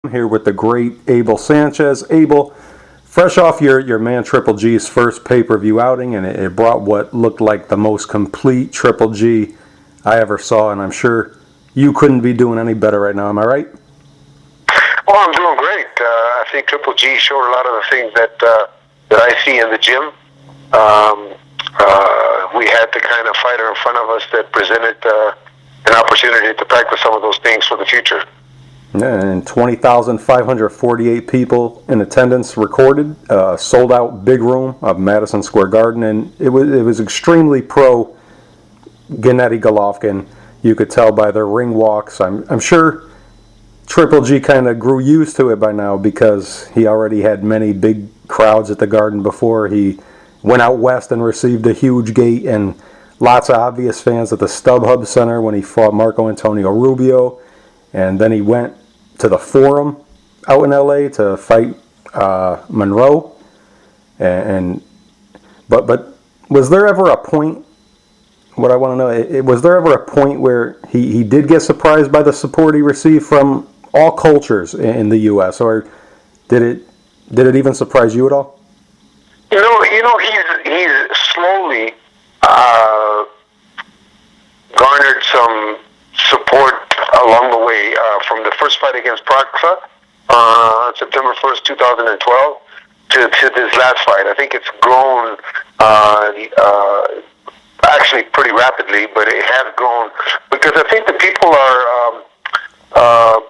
Here with the great Abel Sanchez. Abel, fresh off your man Triple G's first pay-per-view outing, and it brought what looked like the most complete Triple G I ever saw, and I'm sure you couldn't be doing any better right now. Am I right? Well, I'm doing great. I think Triple G showed a lot of the things that I see in the gym. We had the kind of fighter in front of us that presented an opportunity to practice some of those things for the future. Yeah, and 20,548 people in attendance recorded, sold out big room of Madison Square Garden, and it was extremely pro Gennady Golovkin. You could tell by their ring walks. I'm sure Triple G kind of grew used to it by now because he already had many big crowds at the Garden before. He went out west and received a huge gate and lots of obvious fans at the StubHub Center when he fought Marco Antonio Rubio, and then he went to the Forum out in LA to fight Monroe. But was there ever a point? What I want to know, was there ever a point where he did get surprised by the support he received from all cultures in the U.S., or did it even surprise you at all? You know, he's slowly garnered some support along the way, from the first fight against Praxa on September 1st, 2012, to this last fight. I think it's grown actually pretty rapidly, but it has grown because I think the people are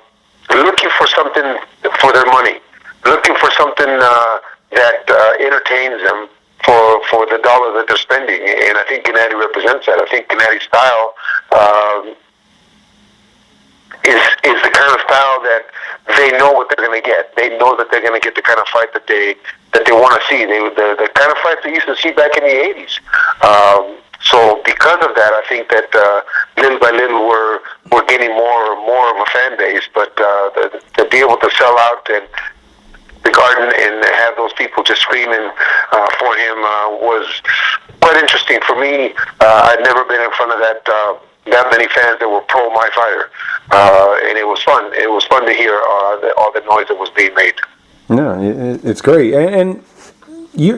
looking for something for their money, looking for something that entertains them for the dollar that they're spending, and I think Gennady represents that. I think Gennady's style is the kind of style that they know what they're going to get. They know that they're going to get the kind of fight that they want to see. The kind of fights they used to see back in the 80s. So because of that, I think that little by little we're getting more of a fan base. But to be able to sell out and the Garden and have those people just screaming for him was quite interesting for me. I'd never been in front of that many fans that were pro my fighter, and it was fun. It was fun to hear all the noise that was being made. Yeah, it's great. And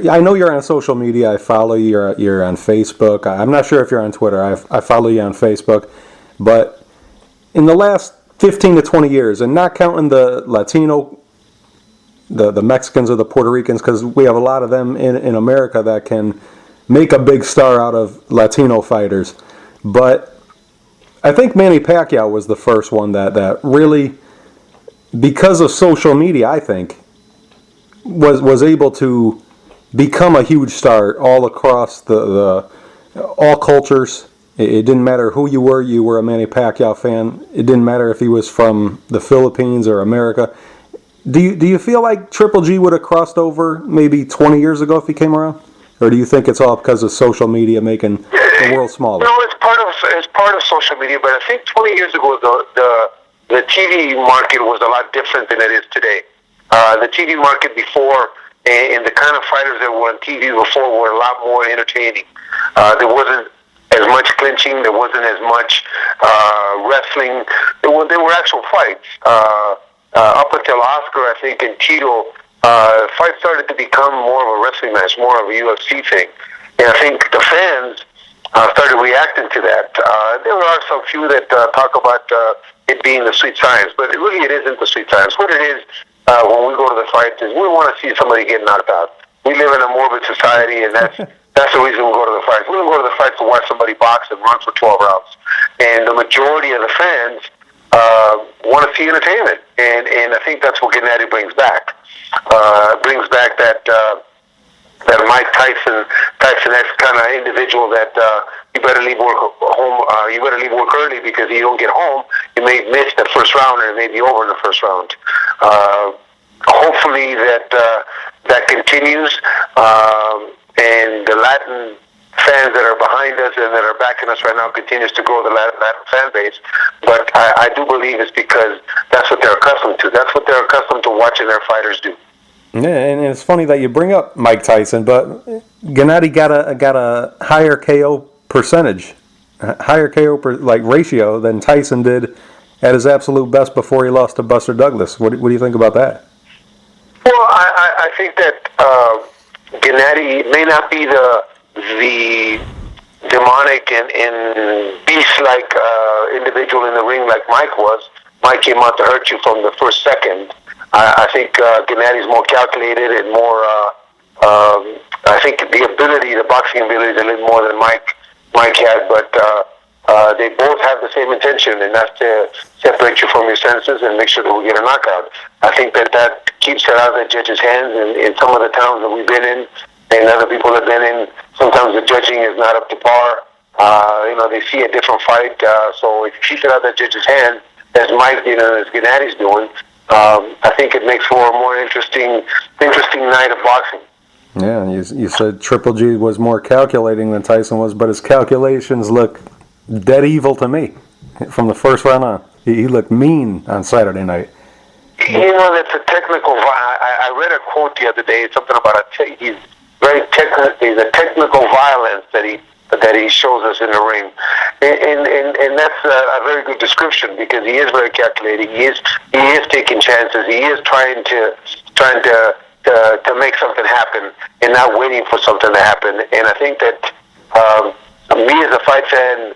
I know you're on social media. I follow you. You're on Facebook. I'm not sure if you're on Twitter. I follow you on Facebook. But in the last 15 to 20 years, and not counting the Latino, the Mexicans or the Puerto Ricans, because we have a lot of them in America that can make a big star out of Latino fighters. But I think Manny Pacquiao was the first one that really, because of social media, I think, was able to become a huge star all across the all cultures. It didn't matter who you were a Manny Pacquiao fan. It didn't matter if he was from the Philippines or America. Do you feel like Triple G would have crossed over maybe 20 years ago if he came around? Or do you think it's all because of social media making the world smaller? No, it's part of social media, but I think 20 years ago the TV market was a lot different than it is today. The TV market before and the kind of fighters that were on TV before were a lot more entertaining. There wasn't as much clinching. There wasn't as much wrestling. There were actual fights. Up until Oscar, I think, and Tito, fights started to become more of a wrestling match, more of a UFC thing. And I think the fans started reacting to that. There are some few that talk about it being the sweet science, but it isn't the sweet science. What it is, when we go to the fights, is we want to see somebody get knocked out. We live in a morbid society, and that's the reason we go to the fights. We don't go to the fights to watch somebody box and run for 12 rounds. And the majority of the fans want to see entertainment, and I think that's what Gennady brings back. Brings back that Mike Tyson X kind of individual that you better leave work home. You better leave work early because you don't get home, you may miss the first round and it may be over in the first round. Hopefully that continues, and the Latin fans that are behind us and that are backing us right now continues to grow the Latin fan base. But I do believe it's because that's what they're accustomed to. That's what they're accustomed to watching their fighters do. Yeah, and it's funny that you bring up Mike Tyson, but Gennady got a higher KO percentage, higher KO ratio than Tyson did at his absolute best before he lost to Buster Douglas. What do you think about that? Well, I think that Gennady may not be the demonic and beast-like individual in the ring like Mike was. Mike came out to hurt you from the first second. I think Gennady's more calculated and more. I think the boxing ability is a little more than Mike had, but they both have the same intention, and that's to separate you from your senses and make sure that we get a knockout. I think that keeps it out of the judges' hands in some of the towns that we've been in and other people have been in. Sometimes the judging is not up to par. They see a different fight, so if you keep it out of the judges' hands, as Mike did and as Gennady's doing, I think it makes for a more interesting night of boxing. Yeah, you said Triple G was more calculating than Tyson was, but his calculations look dead evil to me from the first round on. He looked mean on Saturday night. That's a technical. I read a quote the other day, something about he's very technical. He's a technical violence that he shows us in the ring, and that's a very good description because he is very calculating. He is taking chances. He is trying to make something happen and not waiting for something to happen. And I think that me as a fight fan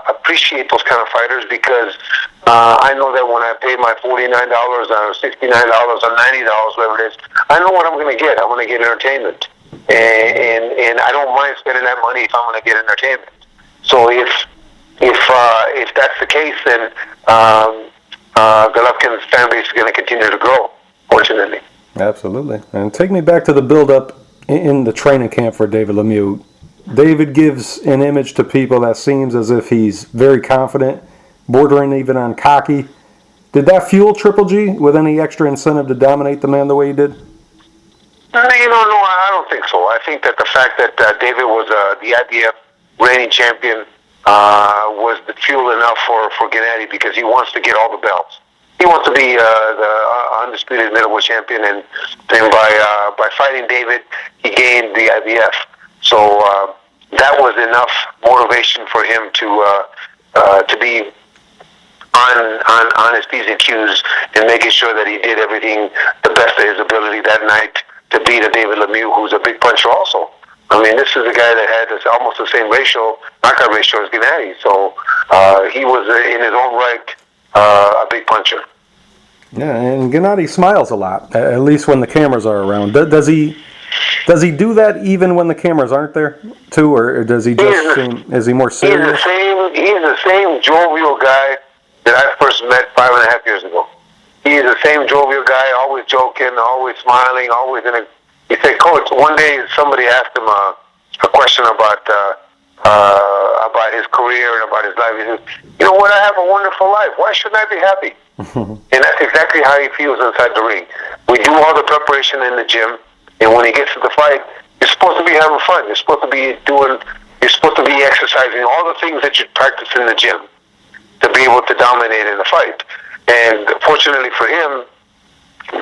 appreciate those kind of fighters because I know that when I pay my $49 or $69 or $90, whatever it is, I know what I'm going to get. I'm going to get entertainment. And I don't mind spending that money if I'm going to get entertainment. So if that's the case, then Golovkin's fan base is going to continue to grow, fortunately. Absolutely. And take me back to the build-up in the training camp for David Lemieux. David gives an image to people that seems as if he's very confident, bordering even on cocky. Did that fuel Triple G with any extra incentive to dominate the man the way he did? No, I don't think so. I think that the fact that David was the IBF reigning champion was the fuel enough for Gennady because he wants to get all the belts. He wants to be the undisputed middleweight champion, and by fighting David, he gained the IBF. So that was enough motivation for him to be on his P's and Q's and making sure that he did everything the best of his ability that night to beat a David Lemieux, who's a big puncher also. I mean, this is a guy that had almost the same knockout ratio as Gennady. So he was in his own right a big puncher. Yeah, and Gennady smiles a lot, at least when the cameras are around. Does he do that even when the cameras aren't there, too, or does he just is he more serious? He's the same jovial guy that I first met 5.5 years ago. He's the same jovial guy, always joking, always smiling, always in a... He said, Coach, one day somebody asked him a question about his career and about his life. He said, you know what, I have a wonderful life. Why shouldn't I be happy? And that's exactly how he feels inside the ring. We do all the preparation in the gym, and when he gets to the fight, you're supposed to be having fun. You're supposed to be exercising all the things that you practice in the gym to be able to dominate in the fight. And fortunately for him,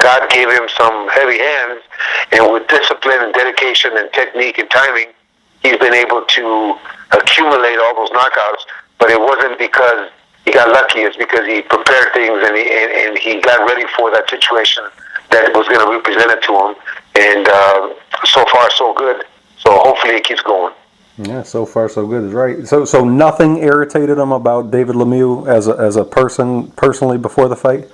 God gave him some heavy hands, and with discipline and dedication and technique and timing, he's been able to accumulate all those knockouts. But it wasn't because he got lucky; it's because he prepared things and he got ready for that situation that was going to be presented to him. And so far, so good. So hopefully, it keeps going. Yeah, so far so good is right. So nothing irritated him about David Lemieux as a person personally before the fight?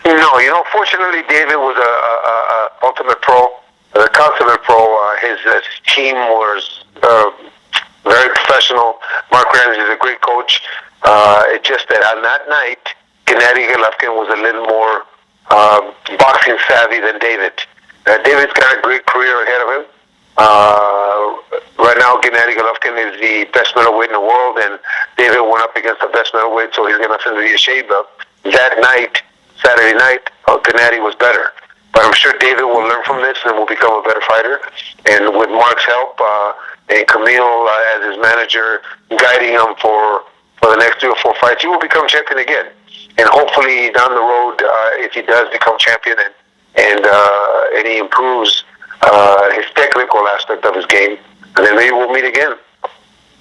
No, fortunately David was a ultimate pro, a consummate pro. His team was very professional. Mark Ramsey is a great coach. It's just that on that night, Gennady Golovkin was a little more boxing savvy than David. David's got a great career ahead of him. Right now, Gennady Golovkin is the best middleweight in the world, and David went up against the best middleweight, so he's going to send the shade up. That night, Saturday night, Gennady was better. But I'm sure David will learn from this and will become a better fighter. And with Mark's help and Camille as his manager guiding him for the next 3 or 4 fights, he will become champion again. And hopefully down the road, if he does become champion and he improves his technical aspect of his game, and then maybe we'll meet again.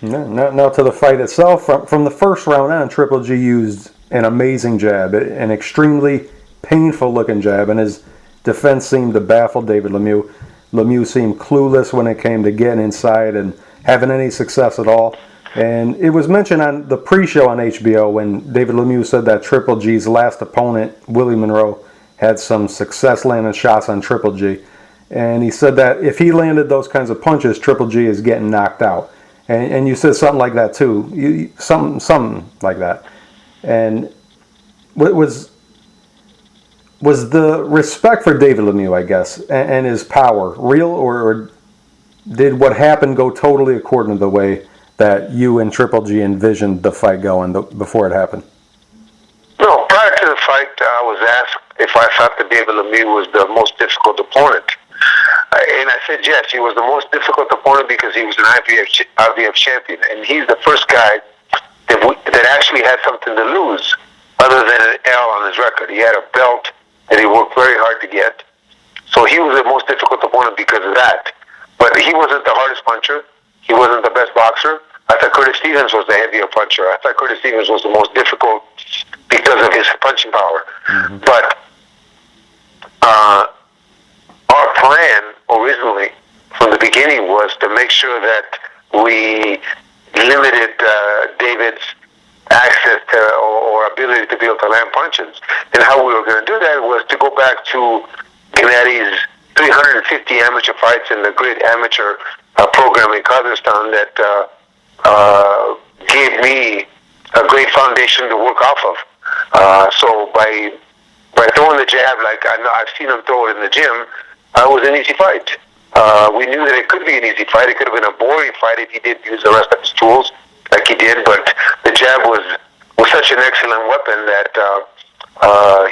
Now to the fight itself. From the first round on, Triple G used an amazing jab, an extremely painful-looking jab, and his defense seemed to baffle David Lemieux. Lemieux seemed clueless when it came to getting inside and having any success at all. And it was mentioned on the pre-show on HBO when David Lemieux said that Triple G's last opponent, Willie Monroe, had some success landing shots on Triple G. And he said that if he landed those kinds of punches, Triple G is getting knocked out. And you said something like that too. Something like that. And was the respect for David Lemieux, I guess, and his power real, or did what happened go totally according to the way that you and Triple G envisioned the fight going before it happened? No, prior to the fight, I was asked if I thought that David Lemieux was the most difficult opponent. And I said yes, he was the most difficult opponent because he was an IVF champion. And he's the first guy that actually had something to lose other than an L on his record. He had a belt that he worked very hard to get. So he was the most difficult opponent because of that. But he wasn't the hardest puncher. He wasn't the best boxer. I thought Curtis Stevens was the heavier puncher. I thought Curtis Stevens was the most difficult because of his punching power. Mm-hmm. But our plan originally, from the beginning, was to make sure that we limited David's access to or ability to be able to land punches. And how we were going to do that was to go back to Gennady's 350 amateur fights in the great amateur program in Kazakhstan that gave me a great foundation to work off of. So by throwing the jab like I've seen him throw it in the gym, it was an easy fight. We knew that it could be an easy fight. It could have been a boring fight if he did use the rest of his tools like he did, but the jab was such an excellent weapon that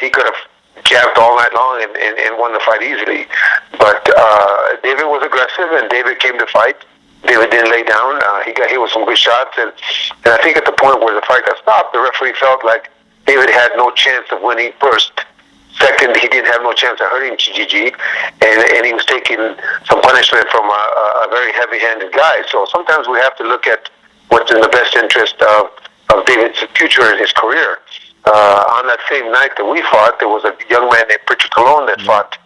he could have jabbed all night long and won the fight easily. But David was aggressive, and David came to fight. David didn't lay down. He got hit with some good shots, and I think at the point where the fight got stopped, the referee felt like David had no chance of winning first. Second, he didn't have no chance of hurting GG, and he was taking some punishment from a very heavy-handed guy. So sometimes we have to look at what's in the best interest of David's future and his career. On that same night that we fought, there was a young man named Pritchard Colon that fought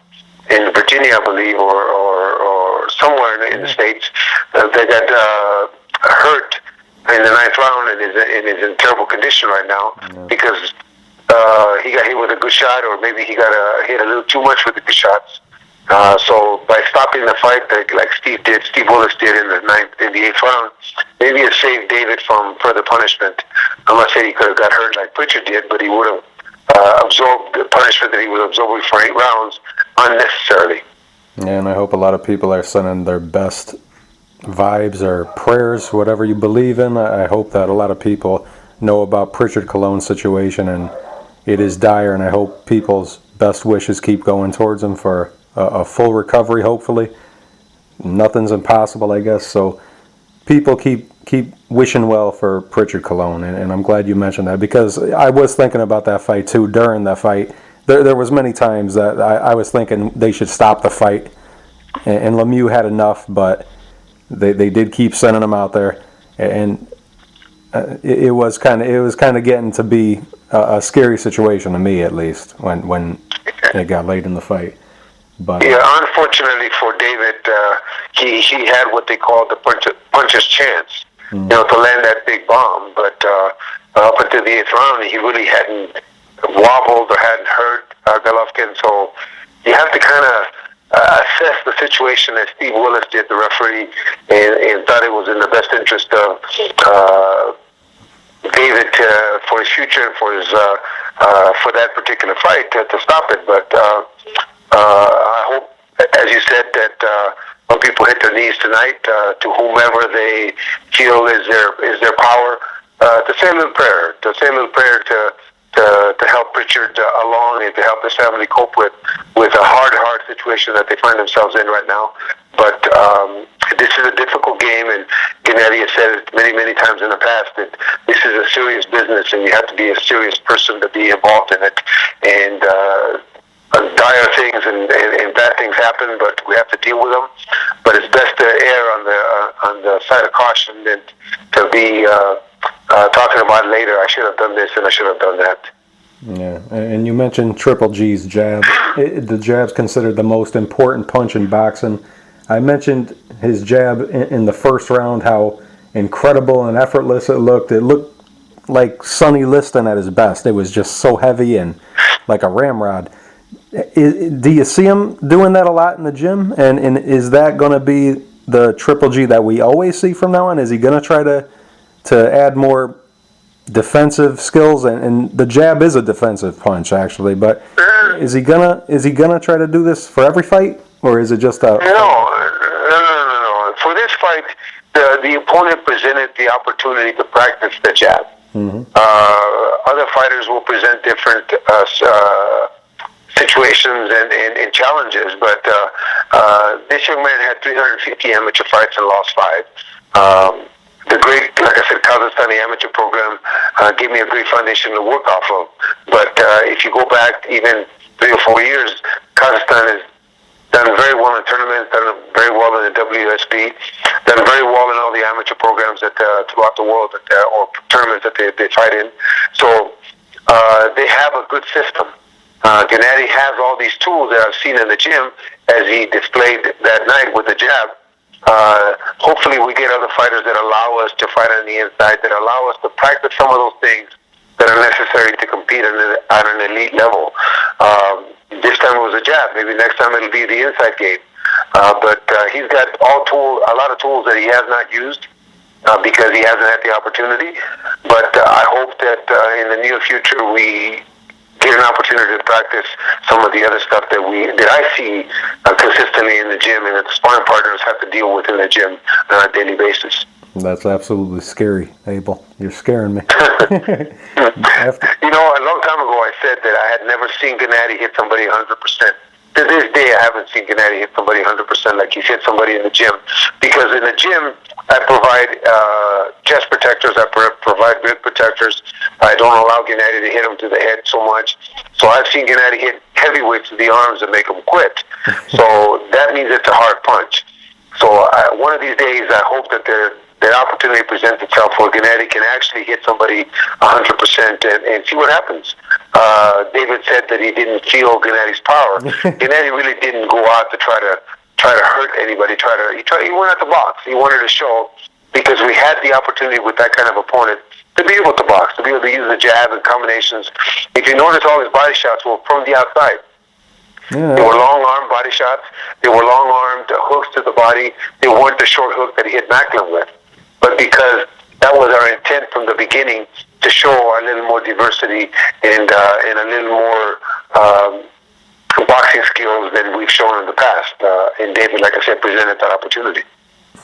in Virginia, I believe, or somewhere in the States, that got hurt in the ninth round and is in terrible condition right now because he got hit with a good shot, or maybe he got hit a little too much with the good shots. So by stopping the fight, like Steve Willis did in the eighth round, maybe it saved David from further punishment. I'm not saying he could have got hurt like Pritchard did, but he would have absorbed the punishment that he was absorbing for 8 rounds unnecessarily. Yeah, and I hope a lot of people are sending their best vibes or prayers, whatever you believe in. I hope that a lot of people know about Pritchard Colon's situation, and it is dire, and I hope people's best wishes keep going towards him for a full recovery, hopefully. Nothing's impossible, I guess, so people keep wishing well for Pritchard Colon, and I'm glad you mentioned that, because I was thinking about that fight too. During that fight, there was many times that I was thinking they should stop the fight, and Lemieux had enough, but they did keep sending him out there, and it was kind of getting to be a scary situation to me, at least, when it got late in the fight. But yeah, unfortunately for David, he had what they call the puncher's chance, to land that big bomb. But up until the 8th round, he really hadn't wobbled or hadn't hurt Golovkin. So you have to kind of assess the situation as Steve Willis did, the referee, and thought it was in the best interest of David for his future and for his for that particular fight to stop it. But I hope, as you said, that when people hit their knees tonight, to whomever they feel is their power, to say a little prayer, to help Pritchard along and to help his family cope with a hard situation that they find themselves in right now. But this is a difficult game, and Gennady has said it many times in the past that this is a serious business, and you have to be a serious person to be involved in it. And dire things and bad things happen, but we have to deal with them. But it's best to err on the side of caution and to be talking about later, I should have done this and I should have done that. Yeah, and you mentioned Triple G's jab. The jab's considered the most important punch in boxing. I mentioned his jab in the first round, how incredible and effortless it looked. It looked like Sonny Liston at his best. It was just so heavy and like a ramrod. Do you see him doing that a lot in the gym? And is that going to be the Triple G that we always see from now on? Is he going to try to add more defensive skills? And the jab is a defensive punch, actually. But is he gonna try to do this for every fight, or is it just a? No. For this fight, the opponent presented the opportunity to practice the jab. Mm-hmm. Other fighters will present different situations and challenges, but this young man had 350 amateur fights and lost 5. The great, like I said, Kazakhstani amateur program gave me a great foundation to work off of. But if you go back even 3 or 4 years, Kazakhstan has done very well in tournaments, done very well in the WSB, done very well in all the amateur programs that throughout the world or tournaments that they fight in. So they have a good system. Gennady has all these tools that I've seen in the gym as he displayed that night with the jab. Hopefully we get other fighters that allow us to fight on the inside, that allow us to practice some of those things that are necessary to compete at an elite level. This time it was a jab. Maybe next time it'll be the inside game. But he's got a lot of tools that he has not used because he hasn't had the opportunity. But I hope that in the near future we get an opportunity to practice some of the other stuff that I see consistently in the gym and that the sparring partners have to deal with in the gym on a daily basis. That's absolutely scary, Abel. You're scaring me. You know, a long time ago I said that I had never seen Gennady hit somebody 100%. To this day, I haven't seen Gennady hit somebody 100% like he's hit somebody in the gym. Because in the gym, I provide chest protectors, I provide rib protectors. I don't allow Gennady to hit him to the head so much. So I've seen Gennady hit heavyweights to the arms and make him quit. So that means it's a hard punch. So one of these days, I hope that that opportunity presents itself where Gennady can actually hit somebody 100% and see what happens. David said that he didn't feel Gennady's power. Gennady really didn't go out to try to hurt anybody. He went out to box. He wanted to show, because we had the opportunity with that kind of opponent to be able to box, to be able to use the jab and combinations. If you notice, all his body shots were from the outside. Yeah. They were long-armed body shots. They were long-armed hooks to the body. They weren't the short hook that he hit Macklin with. But because that was our intent from the beginning, to show a little more diversity and a little more boxing skills than we've shown in the past. And David, like I said, presented that opportunity.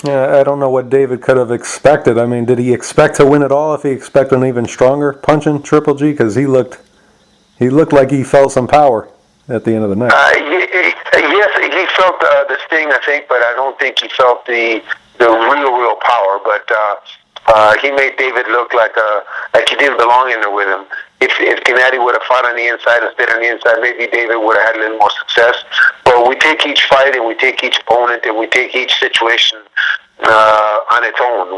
Yeah, I don't know what David could have expected. I mean, did he expect to win it all if he expected an even stronger punching Triple G? Because he looked like he felt some power at the end of the night. Yes, he felt the sting, I think, but I don't think he felt the real power. But he made David look like he didn't belong in there with him. If Gennady would have fought on the inside and stayed on the inside, maybe David would have had a little more success. But we take each fight and we take each opponent and we take each situation on its own.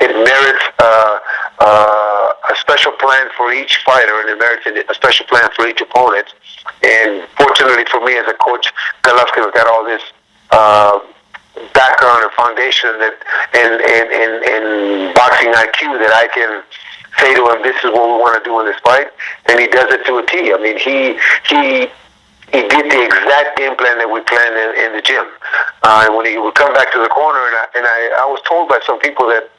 It merits a special plan for each fighter, and it merits a special plan for each opponent. And fortunately for me as a coach, Golovkin's got all this background and foundation that in boxing IQ that I can say to him, this is what we want to do in this fight, and he does it to a T. I mean, he did the exact game plan that we planned in the gym. And when he would come back to the corner, and I was told by some people that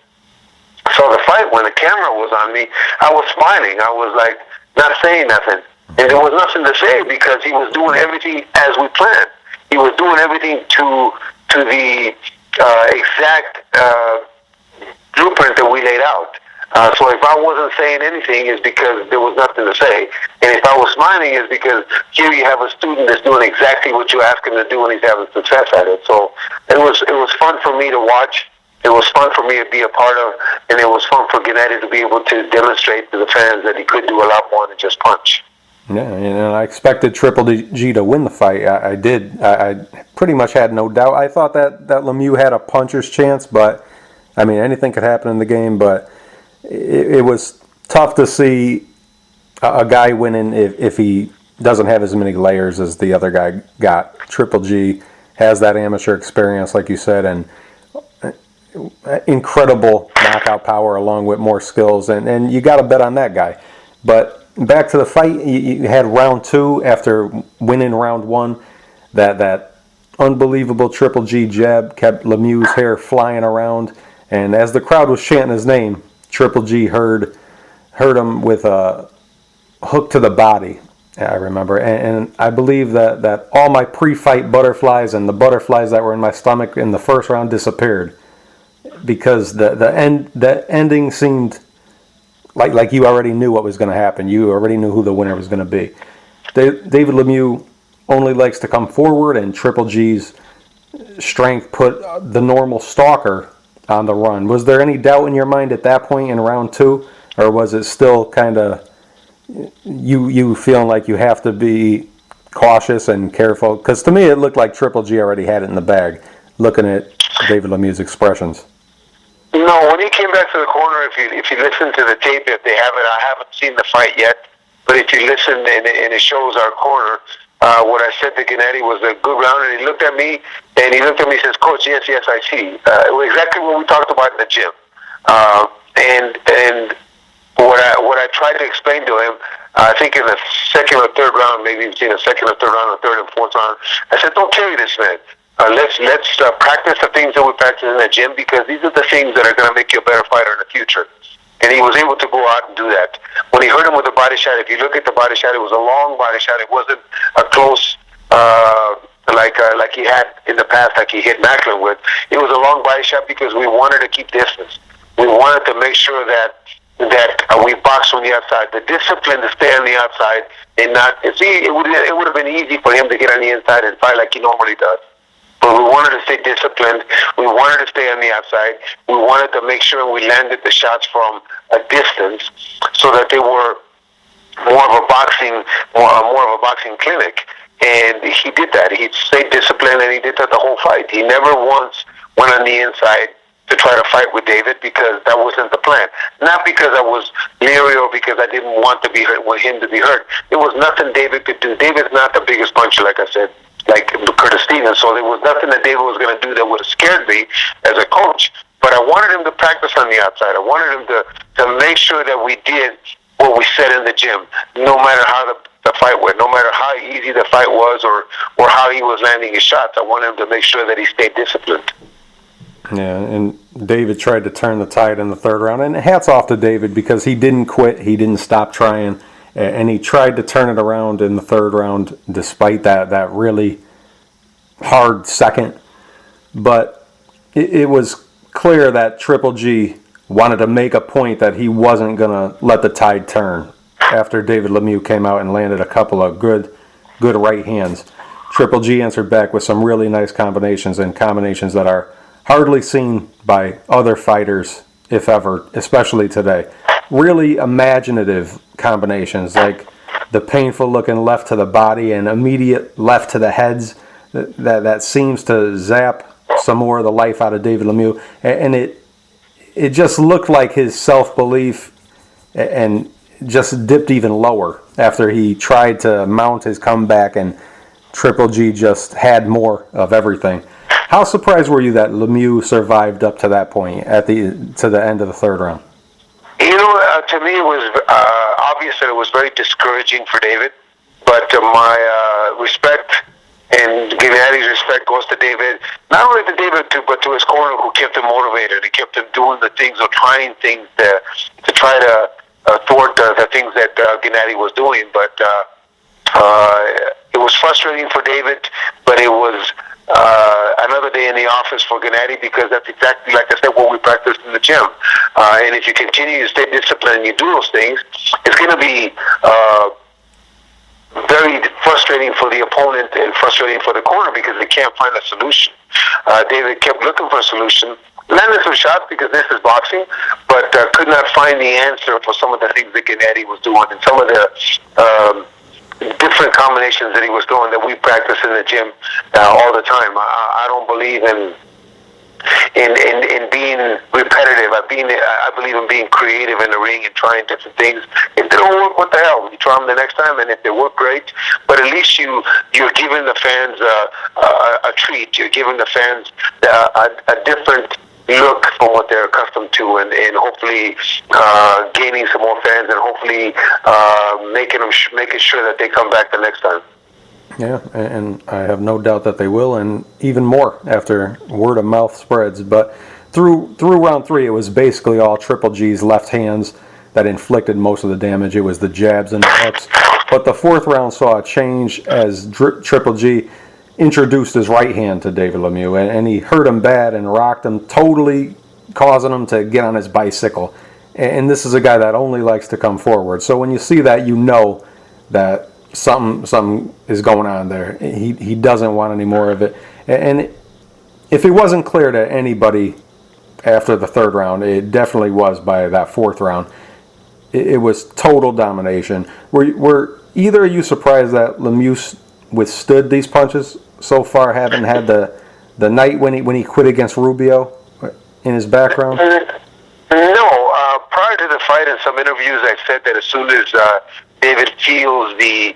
saw the fight, when the camera was on me, I was smiling. I was like not saying nothing, and there was nothing to say because he was doing everything as we planned. He was doing everything to the exact blueprint that we laid out. So if I wasn't saying anything, it's because there was nothing to say. And if I was smiling, it's because here you have a student that's doing exactly what you ask him to do, and he's having success at it. So it was fun for me to watch. It was fun for me to be a part of, and it was fun for Gennady to be able to demonstrate to the fans that he could do a lot more than just punch. Yeah, and I expected Triple G to win the fight. I did. I pretty much had no doubt. I thought that Lemieux had a puncher's chance, but I mean, anything could happen in the game, but it was tough to see a guy winning if he doesn't have as many layers as the other guy got. Triple G has that amateur experience, like you said, and incredible knockout power along with more skills, and you got to bet on that guy. But back to the fight, you had round 2 after winning round 1. That unbelievable Triple G jab kept Lemieux's hair flying around, and as the crowd was chanting his name, Triple G heard him with a hook to the body, I remember. And I believe that all my pre-fight butterflies and the butterflies that were in my stomach in the first round disappeared, because the ending seemed like you already knew what was going to happen. You already knew who the winner was going to be. David Lemieux only likes to come forward, and Triple G's strength put the normal stalker on the run. Was there any doubt in your mind at that point in round 2, or was it still kind of you feeling like you have to be cautious and careful? Because to me it looked like Triple G already had it in the bag, looking at David Lemieux's expressions. No, when he came back to the corner, if you listen to the tape, if they have it, I haven't seen the fight yet, but if you listen and it shows our corner, what I said to Gennady was a good round, and he looked at me and says, "Coach, yes, I see." It was exactly what we talked about in the gym, and what I tried to explain to him, I think in the second or third round, maybe between the second or third round, or third and fourth round, I said, "Don't carry this, man. Let's practice the things that we practice in the gym, because these are the things that are going to make you a better fighter in the future." And he was able to go out and do that. When he hurt him with the body shot, if you look at the body shot, it was a long body shot. It wasn't a close, like he had in the past, like he hit Macklin with. It was a long body shot because we wanted to keep distance. We wanted to make sure that we boxed from the outside. The discipline to stay on the outside and not. See, it would have been easy for him to get on the inside and fight like he normally does. But we wanted to stay disciplined. We wanted to stay on the outside. We wanted to make sure we landed the shots from a distance, so that they were more of a boxing clinic. And he did that. He stayed disciplined, and he did that the whole fight. He never once went on the inside to try to fight with David, because that wasn't the plan. Not because I was leery or because I didn't want him to be hurt. There was nothing David could do. David's not the biggest puncher, like I said, like Curtis Stevens. So there was nothing that David was going to do that would have scared me as a coach. But I wanted him to practice on the outside. I wanted him to make sure that we did what we said in the gym, no matter how the fight went, no matter how easy the fight was or how he was landing his shots. I wanted him to make sure that he stayed disciplined. Yeah, and David tried to turn the tide in the third round. And hats off to David, because he didn't quit. He didn't stop trying. And he tried to turn it around in the third round despite that really hard second. But it was clear that Triple G wanted to make a point that he wasn't going to let the tide turn. After David Lemieux came out and landed a couple of good right hands, Triple G answered back with some really nice combinations, and combinations that are hardly seen by other fighters, if ever, especially today. Really imaginative combinations, like the painful looking left to the body and immediate left to the heads that seems to zap some more of the life out of David Lemieux. And it just looked like his self-belief and just dipped even lower after he tried to mount his comeback, and Triple G just had more of everything. How surprised were you that Lemieux survived up to that point, to the end of the third round? You know, to me it was obvious that it was very discouraging for David, but my respect and Gennady's respect goes to David, not only to David, but to his corner, who kept him motivated. He kept him doing the things or trying things to try to thwart the things that Gennady was doing. But it was frustrating for David, but it was another day in the office for Gennady, because that's exactly, like I said, what we practiced in the gym. And if you continue to stay disciplined and you do those things, it's going to be very frustrating for the opponent and frustrating for the corner, because they can't find a solution. David kept looking for a solution, landed some shots because this is boxing, but could not find the answer for some of the things that Gennady was doing, and some of the different combinations that he was doing that we practice in the gym all the time. I don't believe in in being repetitive. I believe in being creative in the ring and trying different things. If they don't work, what the hell? You try them the next time, and if they work, great. But at least you're giving the fans a treat. You're giving the fans a different look from what they're accustomed to, and hopefully gaining some more fans, and hopefully making sure that they come back the next time. Yeah, and I have no doubt that they will, and even more after word of mouth spreads. But through round 3, it was basically all Triple G's left hands that inflicted most of the damage. It was the jabs and the hooks. But the 4th round saw a change as Triple G introduced his right hand to David Lemieux, and he hurt him bad and rocked him, totally causing him to get on his bicycle. And this is a guy that only likes to come forward. So when you see that, you know that something is going on there. He doesn't want any more of it. And if it wasn't clear to anybody after the 3rd round, it definitely was by that 4th round. It was total domination. Were either of you surprised that Lemieux withstood these punches so far, having had the night when he quit against Rubio in his background? No. Prior to the fight, in some interviews, I said that as soon as David feels the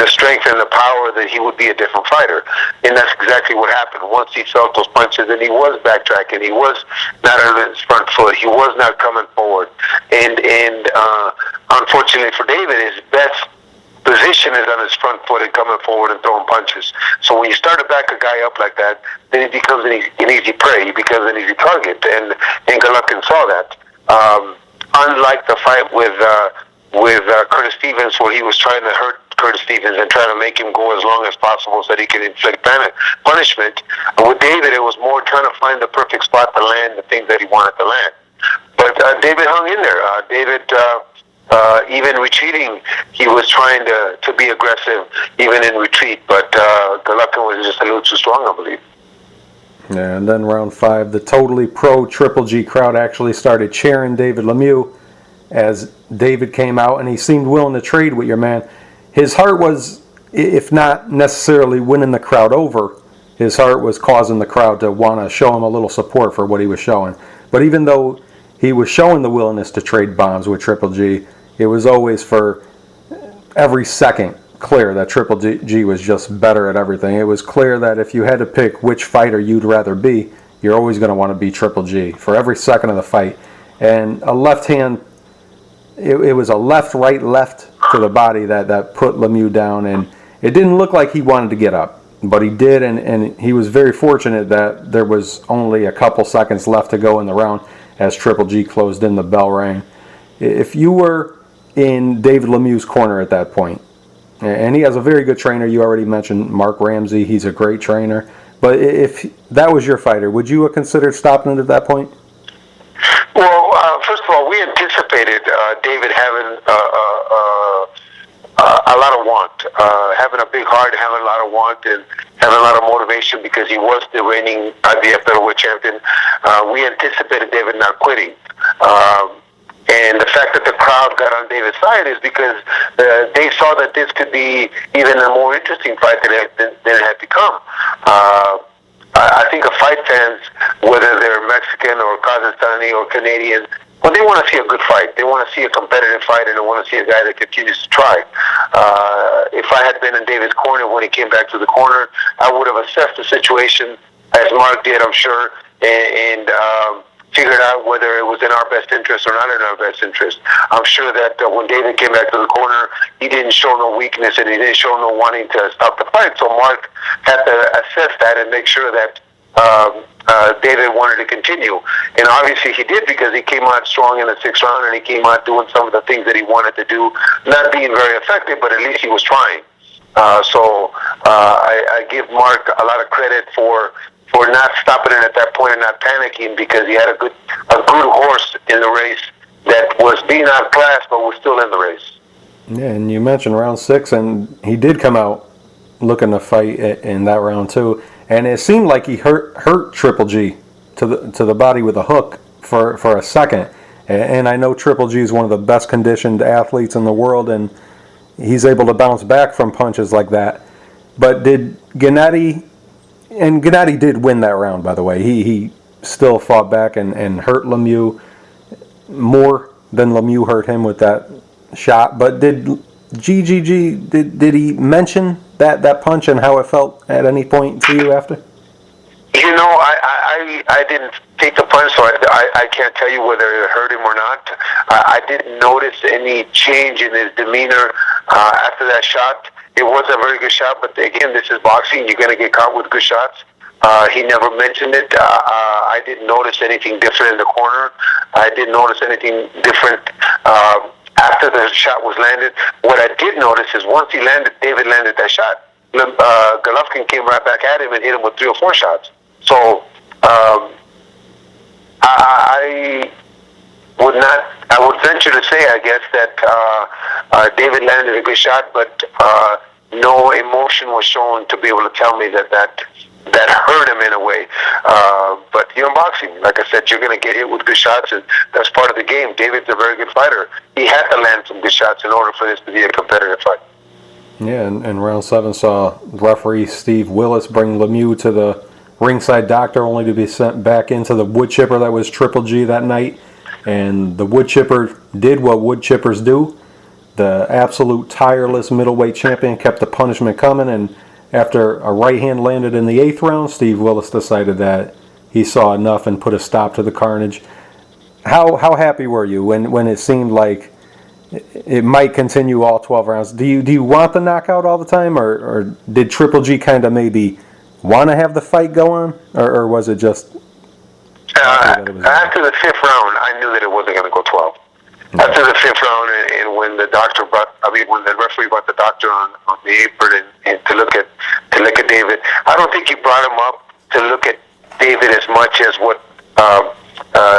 strength and the power, that he would be a different fighter. And that's exactly what happened. Once he felt those punches, and he was backtracking, he was not on his front foot, he was not coming forward. And unfortunately for David, his best position is on his front foot and coming forward and throwing punches. So when you start to back a guy up like that, then he becomes an easy prey. He becomes an easy target. And Golovkin saw that. Unlike the fight with Curtis Stevens, where he was trying to hurt Curtis Stevens and trying to make him go as long as possible so that he could inflict punishment. With David, it was more trying to find the perfect spot to land the things that he wanted to land. But David hung in there. David, even retreating, he was trying to be aggressive, even in retreat. But Golovkin was just a little too strong, I believe. Yeah, and then round 5, the totally pro Triple G crowd actually started cheering David Lemieux as David came out, and he seemed willing to trade with your man. His heart was, if not necessarily winning the crowd over, his heart was causing the crowd to want to show him a little support for what he was showing. But even though he was showing the willingness to trade bombs with Triple G, it was always for every second clear that Triple G was just better at everything. It was clear that if you had to pick which fighter you'd rather be, you're always going to want to be Triple G for every second of the fight. And a left hand, it was a left, right, left to the body that put Lemieux down, and it didn't look like he wanted to get up, but he did, and he was very fortunate that there was only a couple seconds left to go in the round as Triple G closed in, the bell rang. If you were in David Lemieux's corner at that point, and he has a very good trainer, you already mentioned Mark Ramsey, he's a great trainer, but if that was your fighter, would you have considered stopping it at that point? Well, first of all, we anticipated David having a lot of want, having a big heart, having a lot of want, and having a lot of motivation because he was the reigning IBF middleweight champion. We anticipated David not quitting. And the fact that the crowd got on David's side is because they saw that this could be even a more interesting fight than it had become. I think of fight fans, whether they're Mexican or Kazakhstani or Canadian, well, they want to see a good fight. They want to see a competitive fight, and they want to see a guy that continues to try. If I had been in David's corner when he came back to the corner, I would have assessed the situation as Mark did, I'm sure, and figured out whether it was in our best interest or not in our best interest. I'm sure that when David came back to the corner, he didn't show no weakness and he didn't show no wanting to stop the fight. So Mark had to assess that and make sure that David wanted to continue. And obviously he did, because he came out strong in the 6th round and he came out doing some of the things that he wanted to do, not being very effective, but at least he was trying. So I give Mark a lot of credit for not stopping it at that point and not panicking, because he had a good horse in the race that was being outclassed but was still in the race. Yeah, and you mentioned round 6, and he did come out looking to fight in that round too, and it seemed like he hurt Triple G to the body with a hook for a second. And I know Triple G is one of the best conditioned athletes in the world, and he's able to bounce back from punches like that. But did Gennady... And Gennady did win that round, by the way. He still fought back and hurt Lemieux more than Lemieux hurt him with that shot. But did GGG, did he mention that punch and how it felt at any point to you after? You know, I didn't take the punch, so I can't tell you whether it hurt him or not. I didn't notice any change in his demeanor after that shot. It was a very good shot, but again, this is boxing. You're going to get caught with good shots. He never mentioned it. I didn't notice anything different in the corner. I didn't notice anything different after the shot was landed. What I did notice is once David landed that shot, Golovkin came right back at him and hit him with 3 or 4 shots. So I would venture to say, I guess, that David landed a good shot, but no emotion was shown to be able to tell me that hurt him in a way. But you're in boxing. Like I said, you're going to get hit with good shots, and that's part of the game. David's a very good fighter. He had to land some good shots in order for this to be a competitive fight. Yeah, and round 7 saw referee Steve Willis bring Lemieux to the ringside doctor, only to be sent back into the wood chipper that was Triple G that night. And the wood chipper did what wood chippers do. The absolute tireless middleweight champion kept the punishment coming, and after a right hand landed in the 8th round, Steve Willis decided that he saw enough and put a stop to the carnage. How happy were you when it seemed like it might continue all 12 rounds? Do you want the knockout all the time, or did Triple G kind of maybe want to have the fight go on, or was it just after the 5th round, I knew that it wasn't going to go 12. No. After the 5th round, and when the referee brought the doctor on the apron and to look at David, I don't think he brought him up to look at David as much as what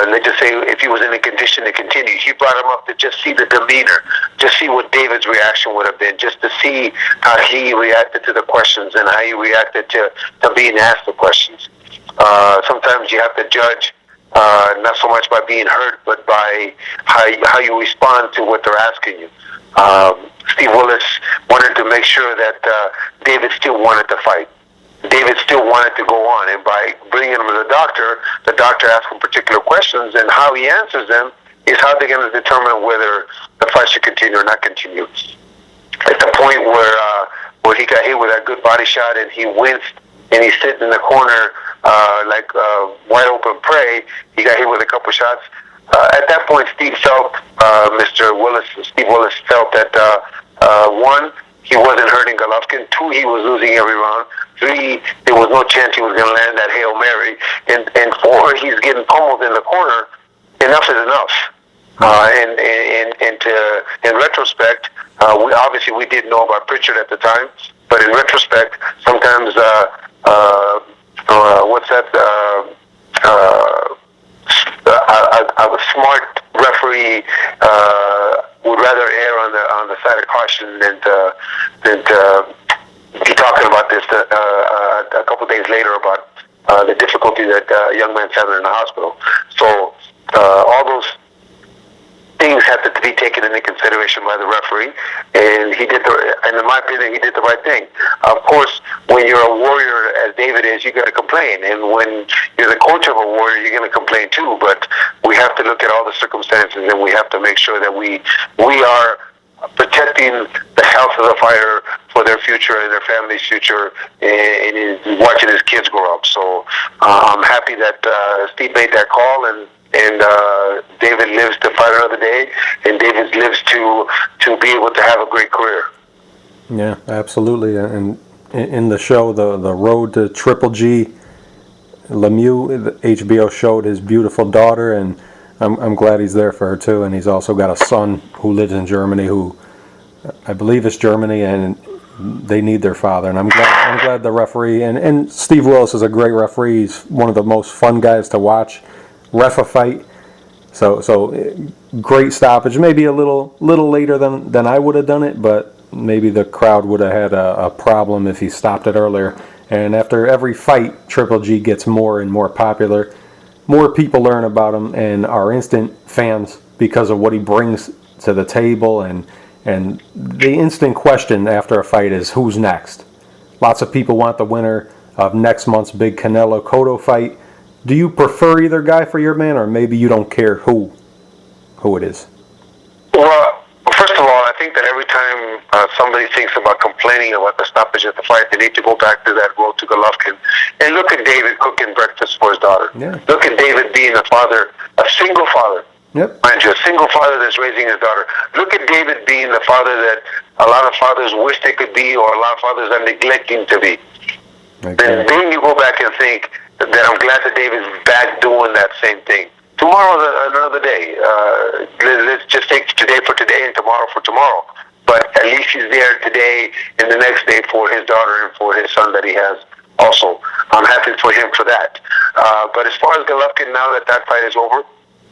let's just say if he was in a condition to continue. He brought him up to just see the demeanor, just see what David's reaction would have been, just to see how he reacted to the questions and how he reacted to being asked the questions. Sometimes you have to judge not so much by being hurt, but by how you respond to what they're asking you. Steve Willis wanted to make sure that David still wanted to fight. David still wanted to go on, and by bringing him to the doctor asked him particular questions, and how he answers them is how they're going to determine whether the fight should continue or not continue. At the point where he got hit with that good body shot and he winced and he's sitting in the corner like wide open prey, he got hit with a couple shots. At that point, Steve Willis felt that 1, he wasn't hurting Golovkin. 2, he was losing every round. 3, there was no chance he was going to land that Hail Mary. And 4, he's getting pummeled in the corner. Enough is enough. In retrospect, we didn't know about Pritchard at the time, but in retrospect, sometimes a smart referee would rather err on the side of caution than to be talking about this a couple days later about the difficulty that young man's having in the hospital. So all those things have to be taken into consideration by the referee, and in my opinion, he did the right thing. Of course, when you're a warrior, as David is, you got to complain, and when you're the coach of a warrior, you're going to complain too. But we have to look at all the circumstances, and we have to make sure that we are protecting the health of the fighter for their future and their family's future, and watching his kids grow up. So I'm happy that Steve made that call, and David lives to fight another day, and David lives to be able to have a great career. Yeah, absolutely. And in the show, the road to Triple G, Lemieux, HBO showed his beautiful daughter, and I'm glad he's there for her too. And he's also got a son who lives in Germany, who I believe is Germany, and they need their father. And I'm glad the referee, and Steve Willis is a great referee. He's one of the most fun guys to watch ref a fight. So great stoppage. Maybe a little later than I would have done it, but maybe the crowd would have had a problem if he stopped it earlier. And after every fight, Triple G gets more and more popular. More people learn about him and are instant fans because of what he brings to the table. And the instant question after a fight is, who's next? Lots of people want the winner of next month's big Canelo Cotto fight. Do you prefer either guy for your man, or maybe you don't care who it is? Well, first of all, I think that every time somebody thinks about complaining about the stoppage of the fight, they need to go back to that road to Golovkin and look at David cooking breakfast for his daughter. Yeah. Look at David being a father, a single father. Yep. Mind you, a single father that's raising his daughter. Look at David being the father that a lot of fathers wish they could be, or a lot of fathers are neglecting to be. Okay. Then you go back and think that I'm glad that David's back doing that same thing. Tomorrow's another day. Let's just take today for today and tomorrow for tomorrow. But at least he's there today and the next day for his daughter and for his son that he has also. I'm happy for him for that. But as far as Golovkin, now that that fight is over,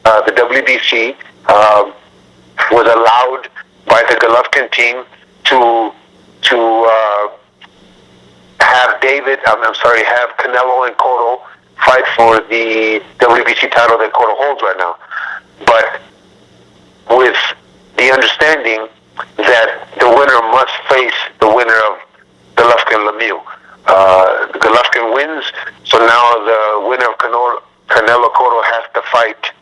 the WBC was allowed by the Golovkin team to have Canelo and Cotto fight for the WBC title that Cotto holds right now, but with the understanding that the winner must face the winner of Golovkin-Lemieux. Golovkin wins, so now the winner of Canelo Cotto has to fight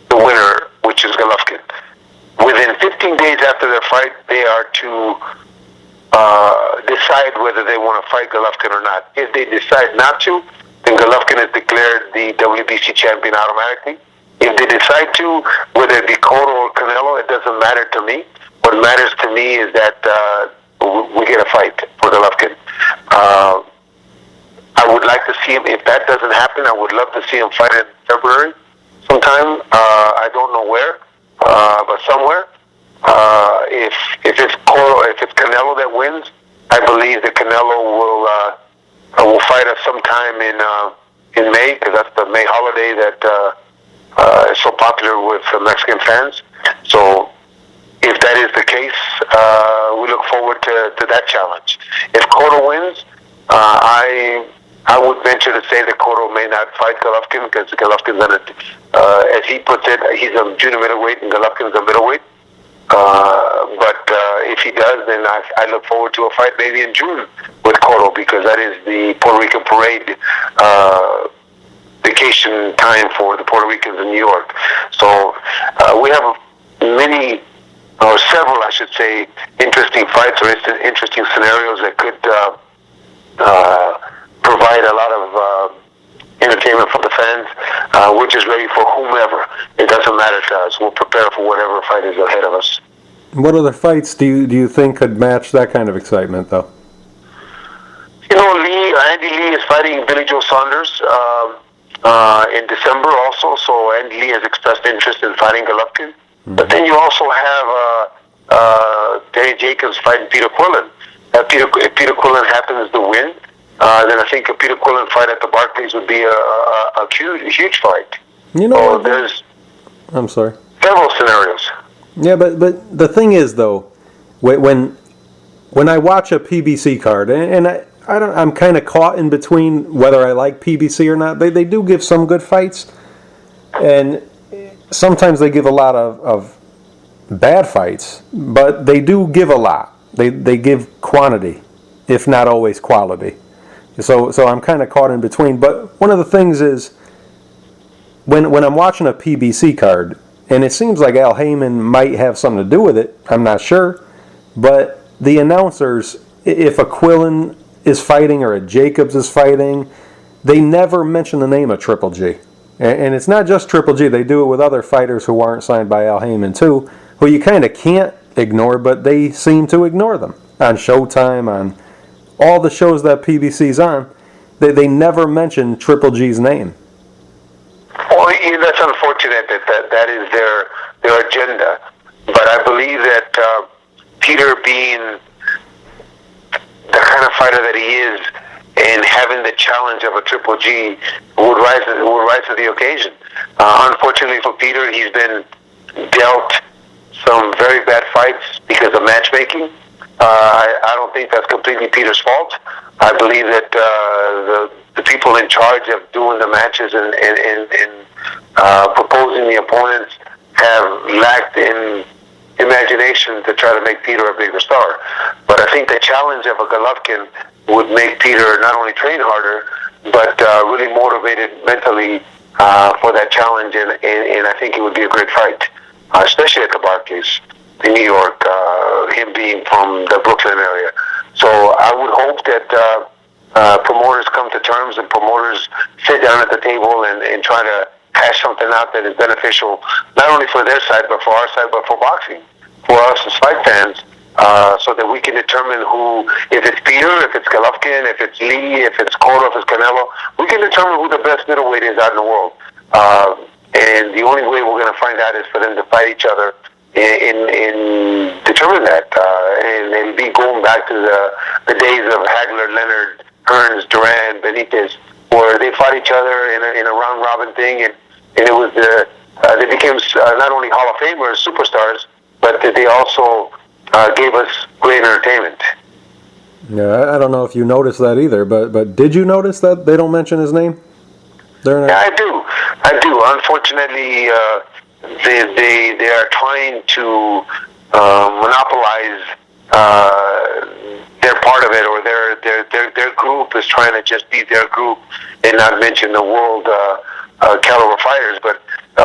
the winner, which is Golovkin. Within 15 days after their fight, they are to decide whether they want to fight Golovkin or not. If they decide not to, then Golovkin is declared the WBC champion automatically. If they decide to, whether it be Cotto or Canelo, it doesn't matter to me. What matters to me is that we get a fight for Golovkin. I would like to see him. If that doesn't happen, I would love to see him fight in February sometime. I don't know where, but somewhere. If it's Cotto, if it's Canelo that wins, I believe that Canelo will fight us sometime in May, because that's the May holiday that is so popular with Mexican fans. So if that is the case, we look forward to that challenge. If Cotto wins, I would venture to say that Cotto may not fight Golovkin, because Golovkin's as he puts it, he's a junior middleweight and Golovkin's a middleweight. But if he does, then I look forward to a fight maybe in June with Cotto, because that is the Puerto Rican parade vacation time for the Puerto Ricans in New York. So we have many, or several, I should say, interesting fights or interesting scenarios that could provide a lot of entertainment for the fans. We're just ready for whomever. It doesn't matter to us. We'll prepare for whatever fight is ahead of us. What other fights do you think could match that kind of excitement, though? You know, Andy Lee is fighting Billy Joe Saunders in December also, so Andy Lee has expressed interest in fighting Golovkin. Mm-hmm. But then you also have Danny Jacobs fighting Peter Quillen. If Peter Quillen happens to win, then I think a Peter Quillen fight at the Barclays would be a huge fight. You know, there's I'm sorry. Several scenarios. Yeah, but the thing is, though, when I watch a PBC card, and I'm kind of caught in between whether I like PBC or not. They do give some good fights, and sometimes they give a lot of bad fights, but they do give a lot. They give quantity, if not always quality. So I'm kind of caught in between. But one of the things is, when I'm watching a PBC card, and it seems like Al Heyman might have something to do with it, I'm not sure, but the announcers, if a Quillen is fighting or a Jacobs is fighting, they never mention the name of Triple G. And it's not just Triple G, they do it with other fighters who aren't signed by Al Heyman too, who you kind of can't ignore, but they seem to ignore them. On Showtime, on all the shows that PBC's on, they never mention Triple G's name. Well, that's unfortunate that is their agenda. But I believe that Peter, being the kind of fighter that he is, and having the challenge of a Triple G, would rise to the occasion. Unfortunately for Peter, he's been dealt some very bad fights because of matchmaking. I don't think that's completely Peter's fault. I believe that the people in charge of doing the matches and proposing the opponents have lacked in imagination to try to make Peter a bigger star. But I think the challenge of a Golovkin would make Peter not only train harder, but really motivated mentally for that challenge, and I think it would be a great fight, especially at the Barclays in New York, him being from the Brooklyn area. So I would hope that promoters come to terms and promoters sit down at the table and try to hash something out that is beneficial, not only for their side, but for our side, but for boxing, for us as fight fans, so that we can determine who, if it's Peter, if it's Golovkin, if it's Lee, if it's Cotto, if it's Canelo, we can determine who the best middleweight is out in the world. And the only way we're going to find out is for them to fight each other in determine that. And it'll be going back to the days of Hagler, Leonard, Hearns, Duran, Benitez, where they fought each other in a round robin thing, and it was they became not only Hall of Famers, superstars, but they also gave us great entertainment. Yeah, I don't know if you noticed that either, but did you notice that they don't mention his name? Yeah, I do. Unfortunately, they are trying to monopolize their part of it, or their group is trying to just be their group and not mention the world caliber fighters. But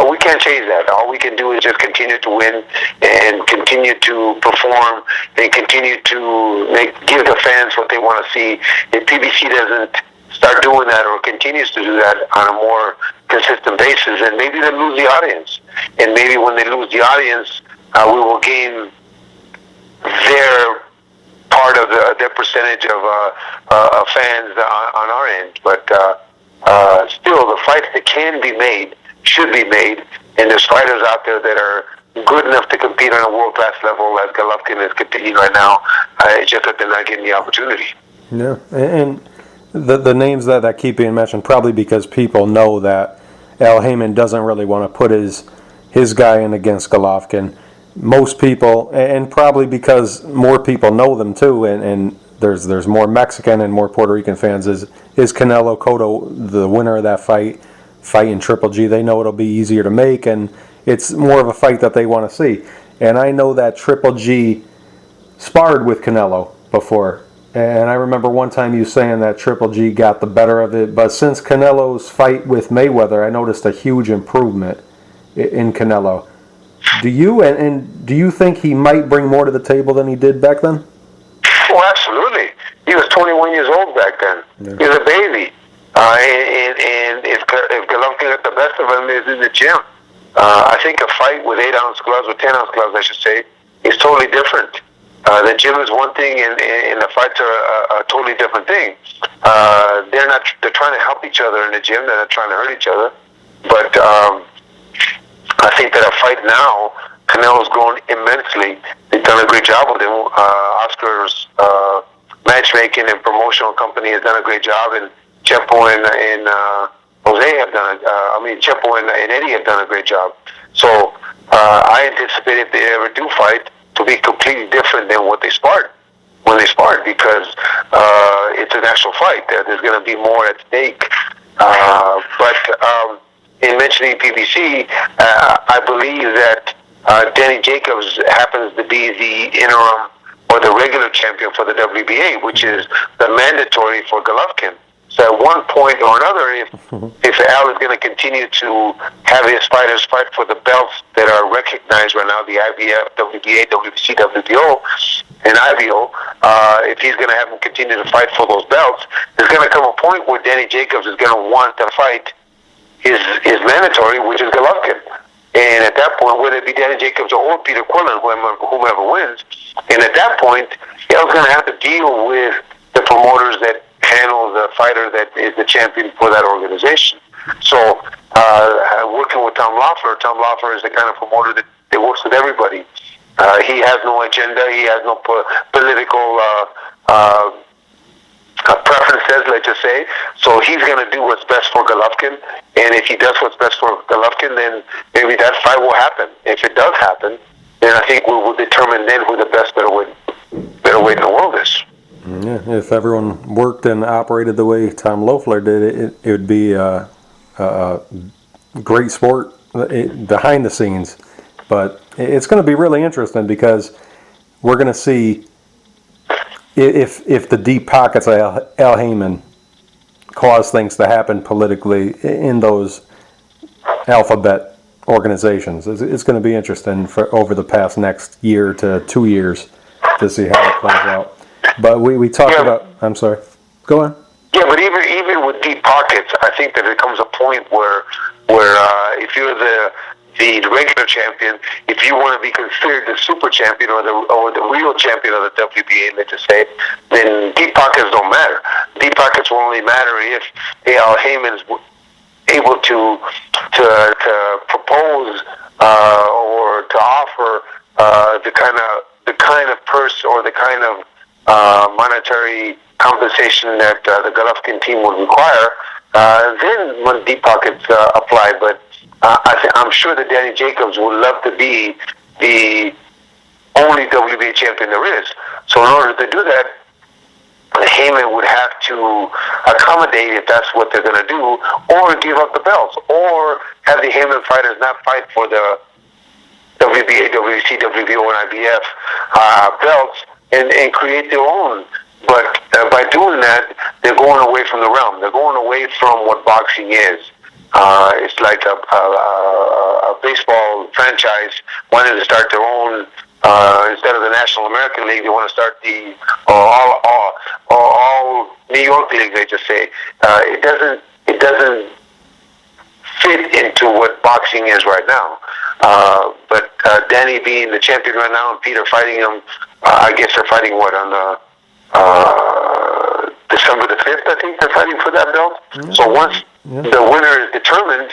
we can't change that. All we can do is just continue to win and continue to perform and continue to give the fans what they want to see. If PBC doesn't start doing that or continues to do that on a more consistent basis, then maybe they lose the audience. And maybe when they lose the audience, we will gain their part of their percentage of fans on our end. But still, the fights that can be made should be made, and there's fighters out there that are good enough to compete on a world-class level as Golovkin is competing right now. It's just that they're not getting the opportunity. Yeah, and the names that keep being mentioned, probably because people know that Al Haymon doesn't really want to put his guy in against Golovkin. Most people, and probably because more people know them too, and there's more Mexican and more Puerto Rican fans, is Canelo Cotto the winner of that fight in Triple G. They know it'll be easier to make, and it's more of a fight that they want to see. And I know that Triple G sparred with Canelo before, and I remember one time you saying that Triple G got the better of it, but since Canelo's fight with Mayweather, I noticed a huge improvement in Canelo. Do you, and do you think he might bring more to the table than he did back then? Oh, absolutely. He was 21 years old back then. Yeah. He was a baby. And if Golovkin got the best of him, is in the gym. I think a fight with 8-ounce gloves, or 10-ounce gloves, I should say, is totally different. The gym is one thing, and the fights are a totally different thing. They're trying to help each other in the gym. They're not trying to hurt each other. But I think that a fight now, Canelo's grown immensely. They've done a great job with him. Oscar's matchmaking and promotional company has done a great job, and Chepo and Jose have done. Chepo and Eddie have done a great job. So I anticipate if they ever do fight to be completely different than what they sparred when they sparred, because it's a national fight. There's going to be more at stake. But in mentioning PBC, I believe that Danny Jacobs happens to be the interim or the regular champion for the WBA, which is the mandatory for Golovkin. So at one point or another, if Al is going to continue to have his fighters fight for the belts that are recognized right now, the IBF, WBA, WBC, WBO, and IBO, if he's going to have them continue to fight for those belts, there's going to come a point where Danny Jacobs is going to want to fight his mandatory, which is Golovkin. And at that point, whether it be Danny Jacobs or Peter Quillen, whomever wins, and at that point, Al's going to have to deal with the promoters that handle the fighter that is the champion for that organization. So, working with Tom Loeffler is the kind of promoter that works with everybody. He has no agenda. He has no political preferences, let's just say. So he's going to do what's best for Golovkin, and if he does what's best for Golovkin, then maybe that fight will happen. If it does happen, then I think we will determine then who the best middleweight in the world is. Yeah, if everyone worked and operated the way Tom Loeffler did, it would be a great sport behind the scenes. But it's going to be really interesting, because we're going to see if the deep pockets of Al Haymon cause things to happen politically in those alphabet organizations. It's going to be interesting for over the past next year to 2 years to see how it plays out. But we talked about. I'm sorry. Go on. Yeah, but even with deep pockets, I think that there comes a point where if you're the regular champion, if you want to be considered the super champion or the real champion of the WBA, let's just say, then deep pockets don't matter. Deep pockets will only matter if Al Heyman's able to propose or to offer the kind of purse or the kind of monetary compensation that the Golovkin team would require. Then when deep pockets apply, but I'm sure that Danny Jacobs would love to be the only WBA champion there is. So in order to do that, Heyman would have to accommodate if that's what they're going to do, or give up the belts, or have the Heyman fighters not fight for the WBA, WBC, WBO, and IBF belts and create their own. But by doing that, they're going away from the realm. They're going away from what boxing is. It's like a baseball franchise wanting to start their own. Instead of the National American League, they want to start the all New York League. They just say it doesn't fit into what boxing is right now. But Danny being the champion right now and Peter fighting him, I guess they're fighting on the December the 5th. I think they're fighting for that belt. Mm-hmm. So once the winner is determined,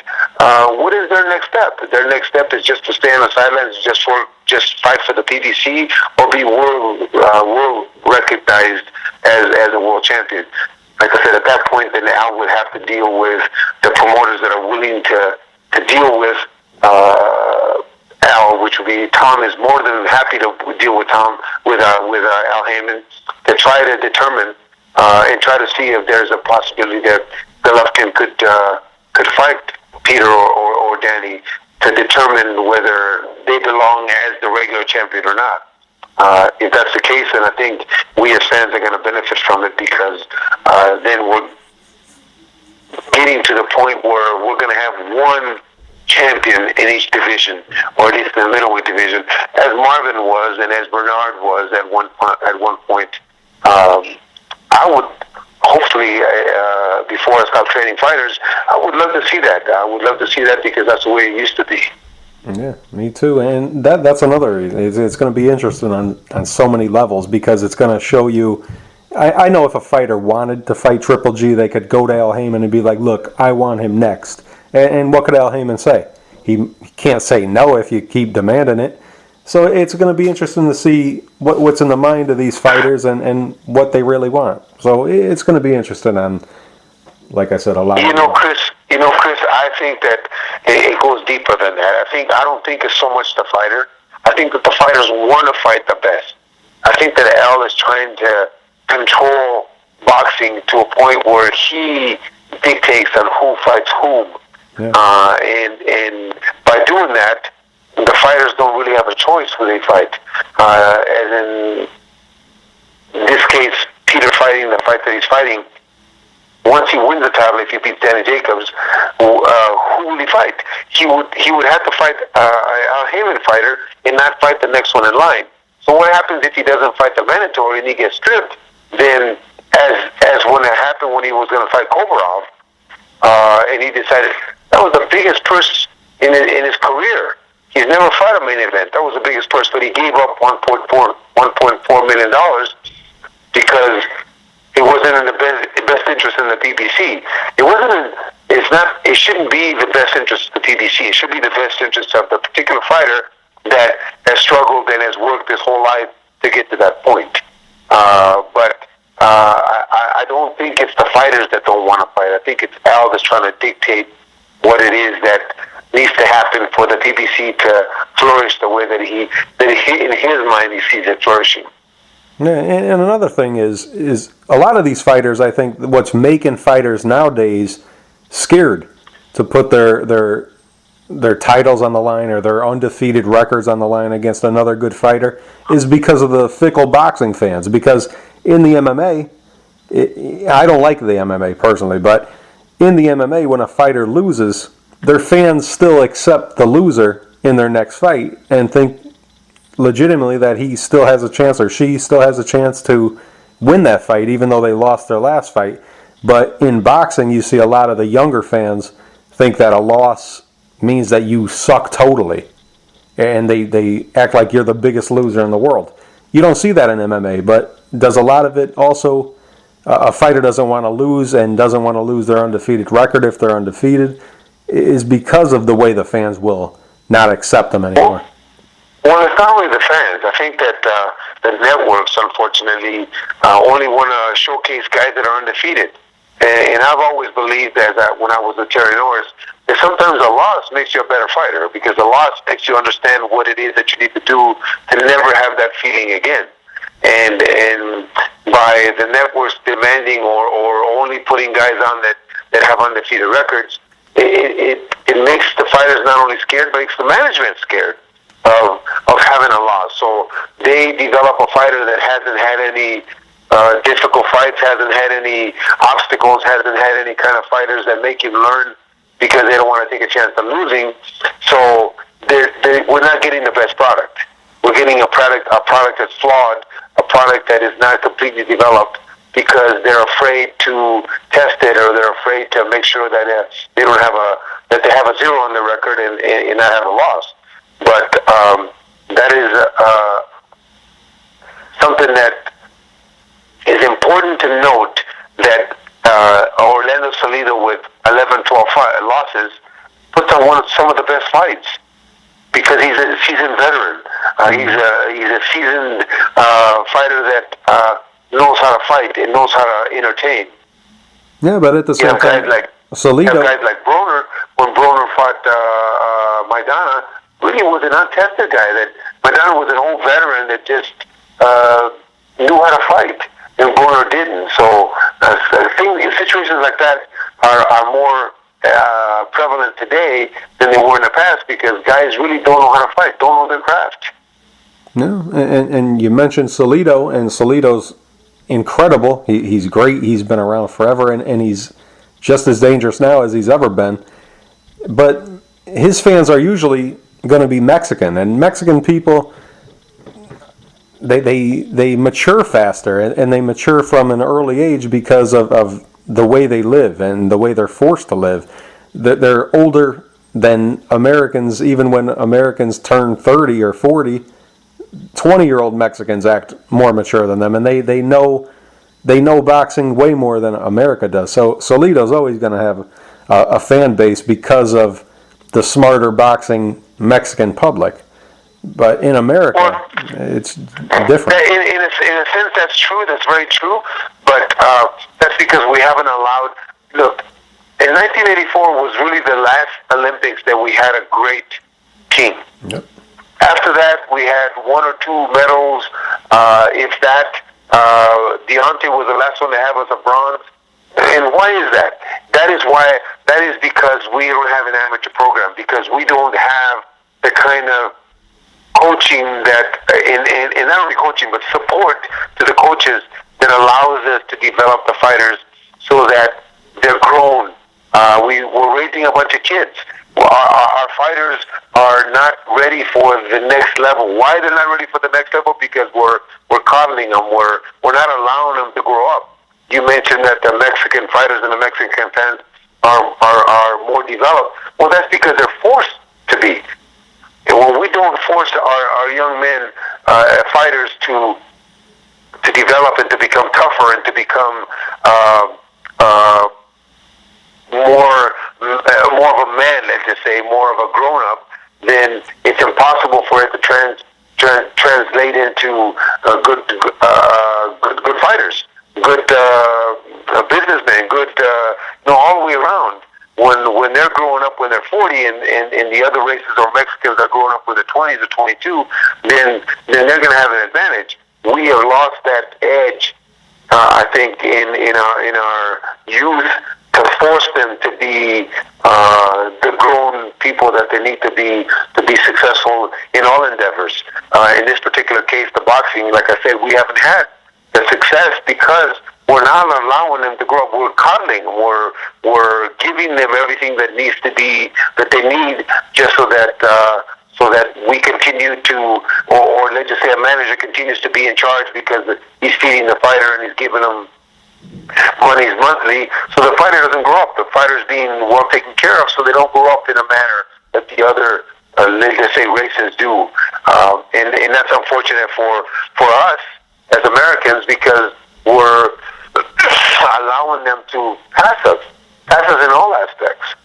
what is their next step? Their next step is just to stay on the sidelines, just fight for the PBC, or be world recognized as a world champion. Like I said, at that point, then Al would have to deal with the promoters that are willing to deal with Al, which would be Tom is more than happy to deal with Tom with Al Heyman to try to determine and try to see if there's a possibility that Golovkin could fight Peter or Danny to determine whether they belong as the regular champion or not. If that's the case, then I think we as fans are going to benefit from it, because then we're getting to the point where we're going to have one champion in each division, or at least in the middleweight division, as Marvin was and as Bernard was at one point. I would hopefully, before I stop training fighters, I would love to see that. I would love to see that, because that's the way it used to be. Yeah, me too. And that's another. It's going to be interesting on so many levels, because it's going to show you. I know if a fighter wanted to fight Triple G, they could go to Al Heyman and be like, "Look, I want him next." And what could Al Heyman say? He can't say no if you keep demanding it. So it's going to be interesting to see what's in the mind of these fighters and what they really want. So it's going to be interesting on, like I said, a lot. Chris, I think that it goes deeper than that. I don't think it's so much the fighter. I think that the fighters want to fight the best. I think that Al is trying to control boxing to a point where he dictates on who fights whom. Yeah. And by doing that, the fighters don't really have a choice who they fight. And in this case, Peter fighting the fight that he's fighting, once he wins the title, if he beats Danny Jacobs, who will he fight? He would have to fight a Heyman fighter and not fight the next one in line. So what happens if he doesn't fight the mandatory and he gets stripped? Then, as when it happened when he was going to fight Komarov, and he decided that was the biggest purse in his career. He's never fought a main event. That was the biggest purse, but he gave up $1.4 million because it wasn't in the best interest in the PBC. It shouldn't be the best interest of the PBC. It should be the best interest of the particular fighter that has struggled and has worked his whole life to get to that point. But I don't think it's the fighters that don't want to fight. I think it's Al that's trying to dictate what it is that needs to happen for the PBC to flourish the way that he in his mind he sees it flourishing. Yeah, and another thing is a lot of these fighters, I think what's making fighters nowadays scared to put their titles on the line or their undefeated records on the line against another good fighter is because of the fickle boxing fans. Because in the MMA, I don't like the MMA personally, but in the MMA, when a fighter loses, their fans still accept the loser in their next fight and think legitimately that he still has a chance or she still has a chance to win that fight, even though they lost their last fight. But in boxing, you see a lot of the younger fans think that a loss means that you suck totally, and they act like you're the biggest loser in the world. You don't see that in MMA, but does a lot of it also, a fighter doesn't want to lose and doesn't want to lose their undefeated record if they're undefeated, is because of the way the fans will not accept them anymore. Well, it's not only the fans. I think that the networks, unfortunately, only want to showcase guys that are undefeated. And I've always believed that when I was with Terry Norris, that sometimes a loss makes you a better fighter, because a loss makes you understand what it is that you need to do to never have that feeling again. And by the networks demanding or only putting guys on that have undefeated records, it makes the fighters not only scared, but makes the management scared of having a loss. So they develop a fighter that hasn't had any difficult fights, hasn't had any obstacles, hasn't had any kind of fighters that make him learn, because they don't want to take a chance of losing. So we're not getting the best product. We're getting a product that's flawed, a product that is not completely developed, because they're afraid to test it, or they're afraid to make sure that they have a zero on their record and not have a loss. But that is something that is important to note, that Orlando Salido, with 11, 12 losses, puts on some of the best fights, because he's a seasoned veteran. He's a seasoned fighter that knows how to fight and knows how to entertain. Yeah, but at the same time, Salido, guys like Broner, when Broner fought Maidana, really was an untested guy. That Maidana was an old veteran that just knew how to fight, and Broner didn't. So situations like that are more prevalent today than they were in the past, because guys really don't know how to fight, don't know their craft. No, and you mentioned Salido, and Salido's incredible. He's great. He's been around forever, and he's just as dangerous now as he's ever been. But his fans are usually going to be Mexican, and Mexican people, they mature faster, and they mature from an early age because of the way they live and the way they're forced to live. They're older than Americans. Even when Americans turn 30 or 40, 20-year-old Mexicans act more mature than them, and they know boxing way more than America does. So Salido's always going to have a fan base because of the smarter boxing Mexican public. But in America, it's different. In a sense, that's true. That's very true. But that's because we haven't allowed. Look, in 1984 was really the last Olympics that we had a great team. Yep. After that, we had one or two medals, if that. Deontay was the last one to have us a bronze. And why is that? That is because we don't have an amateur program, because we don't have the kind of coaching that, and not only coaching, but support to the coaches that allows us to develop the fighters so that they're grown. We're raising a bunch of kids. Our fighters are not ready for the next level. Why they're not ready for the next level? Because we're coddling them. We're not allowing them to grow up. You mentioned that the Mexican fighters and the Mexican fans are more developed. Well, that's because they're forced to be. And when we don't force our young men, fighters, to develop and to become tougher and to become more of a man, let's just say, more of a grown-up, then it's impossible for it to translate into good fighters, good businessmen, good all the way around. When they're growing up when they're 40, and the other races or Mexicans are growing up when they're 20s or 22, then they're going to have an advantage. We have lost that edge, I think, in our youth, to force them to be the grown people that they need to be successful in all endeavors. In this particular case, the boxing, like I said, we haven't had the success because we're not allowing them to grow up. We're coddling them. We're giving them everything that they need, just so that we continue to, or let's just say a manager continues to be in charge because he's feeding the fighter and he's giving them money's monthly, so the fighter doesn't grow up. The fighter's being well taken care of, so they don't grow up in a manner that the other, let's say, races do. And that's unfortunate for us as Americans, because we're allowing them to pass us in all aspects.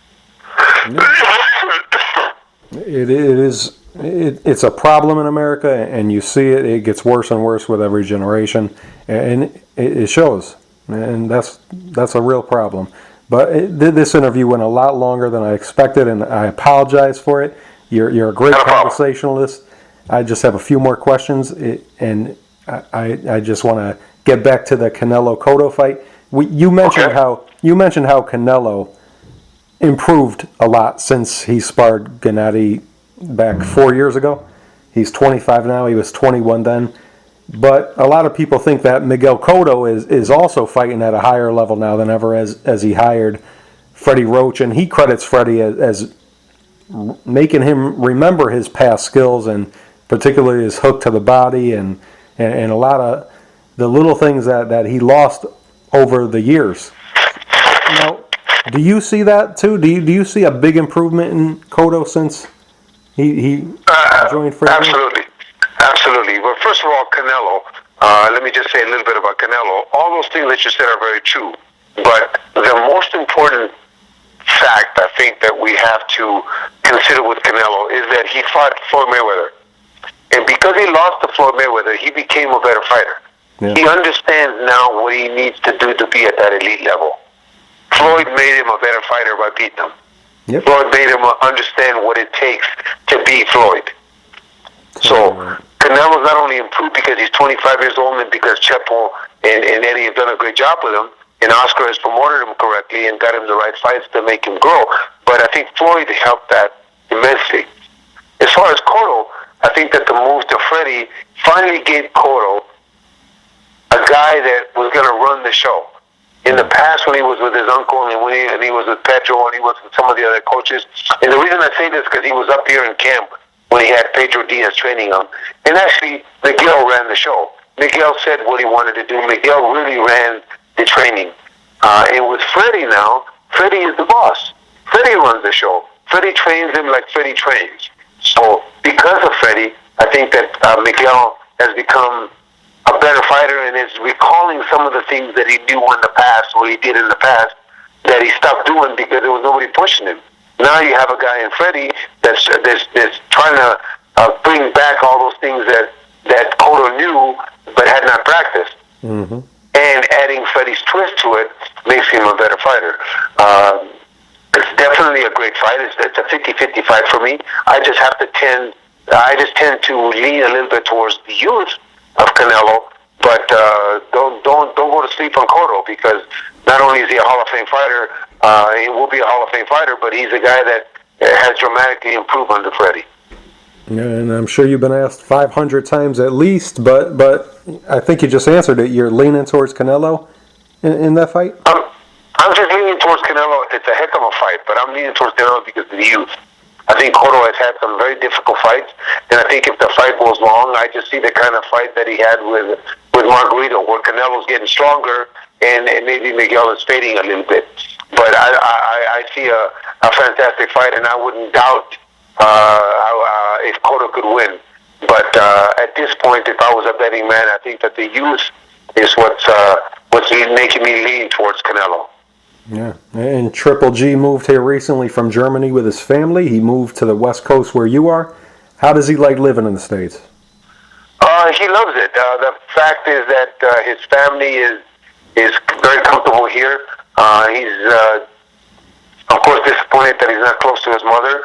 It's a problem in America, and you see it. It gets worse and worse with every generation, and it shows. And that's a real problem. But this interview went a lot longer than I expected, and I apologize for it. You're a great conversationalist. I just have a few more questions, and I just want to get back to the Canelo-Cotto fight. You mentioned how Canelo improved a lot since he sparred Gennady back 4 years ago. He's 25 now. He was 21 then. But a lot of people think that Miguel Cotto is also fighting at a higher level now than ever, as he hired Freddie Roach, and he credits Freddie as making him remember his past skills, and particularly his hook to the body and a lot of the little things that he lost over the years. Now, do you see that too? Do you see a big improvement in Cotto since he joined Freddie? Absolutely. Well, first of all, Canelo, let me just say a little bit about Canelo. All those things that you said are very true. But the most important fact, I think, that we have to consider with Canelo is that he fought Floyd Mayweather. And because he lost to Floyd Mayweather, he became a better fighter. Yeah. He understands now what he needs to do to be at that elite level. Floyd made him a better fighter by beating him. Yep. Floyd made him understand what it takes to beat Floyd. So Canelo's not only improved because he's 25 years old, and because Chepo and Eddie have done a great job with him, and Oscar has promoted him correctly and got him the right fights to make him grow. But I think Floyd helped that immensely. As far as Cotto, I think that the move to Freddie finally gave Cotto a guy that was going to run the show. In the past, when he was with his uncle and when he was with Pedro and he was with some of the other coaches, and the reason I say this is because he was up here in camp when he had Pedro Diaz training him. And actually, Miguel ran the show. Miguel said what he wanted to do. Miguel really ran the training. And with Freddie now, Freddie is the boss. Freddie runs the show. Freddie trains him like Freddie trains. So because of Freddie, I think that Miguel has become a better fighter and is recalling some of the things that he knew in the past, or he did in the past, that he stopped doing because there was nobody pushing him. Now you have a guy in Freddie that's trying to bring back all those things that Cotto knew but had not practiced. Mm-hmm. And adding Freddie's twist to it makes him a better fighter. It's definitely a great fight. It's a 50-50 fight for me. I just tend to lean a little bit towards the youth of Canelo, but don't go to sleep on Cotto, because not only is he a Hall of Fame fighter, he will be a Hall of Fame fighter, but he's a guy that has dramatically improved under Freddie. And I'm sure you've been asked 500 times at least, but I think you just answered it. You're leaning towards Canelo in that fight? I'm just leaning towards Canelo. It's a heck of a fight, but I'm leaning towards Canelo because of the youth. I think Cotto has had some very difficult fights, and I think if the fight goes long, I just see the kind of fight that he had with Margarito, where Canelo's getting stronger, and maybe Miguel is fading a little bit. But I see a fantastic fight, and I wouldn't doubt if Cotto could win. But at this point, if I was a betting man, I think that the youth is what's making me lean towards Canelo. Yeah, and Triple G moved here recently from Germany with his family. He moved to the West Coast where you are. How does he like living in the States? He loves it. The fact is that his family is very comfortable here. He's, of course, disappointed that he's not close to his mother.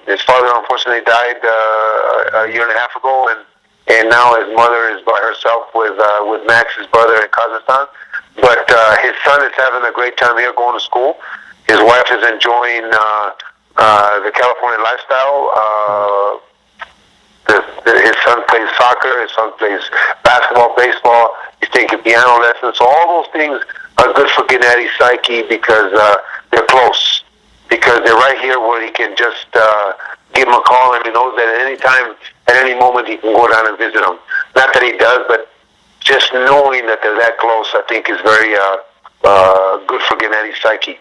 His father, unfortunately, died a year and a half ago, and now his mother is by herself with Max, his brother, in Kazakhstan. But his son is having a great time here going to school. His wife is enjoying the California lifestyle. His son plays soccer. His son plays basketball, baseball. He's taking piano lessons. So all those things are good for Gennady's psyche because they're close. Because they're right here where he can just give him a call, and he knows that at any time, at any moment, he can go down and visit him. Not that he does, but just knowing that they're that close, I think, is very good for Gennady's psyche.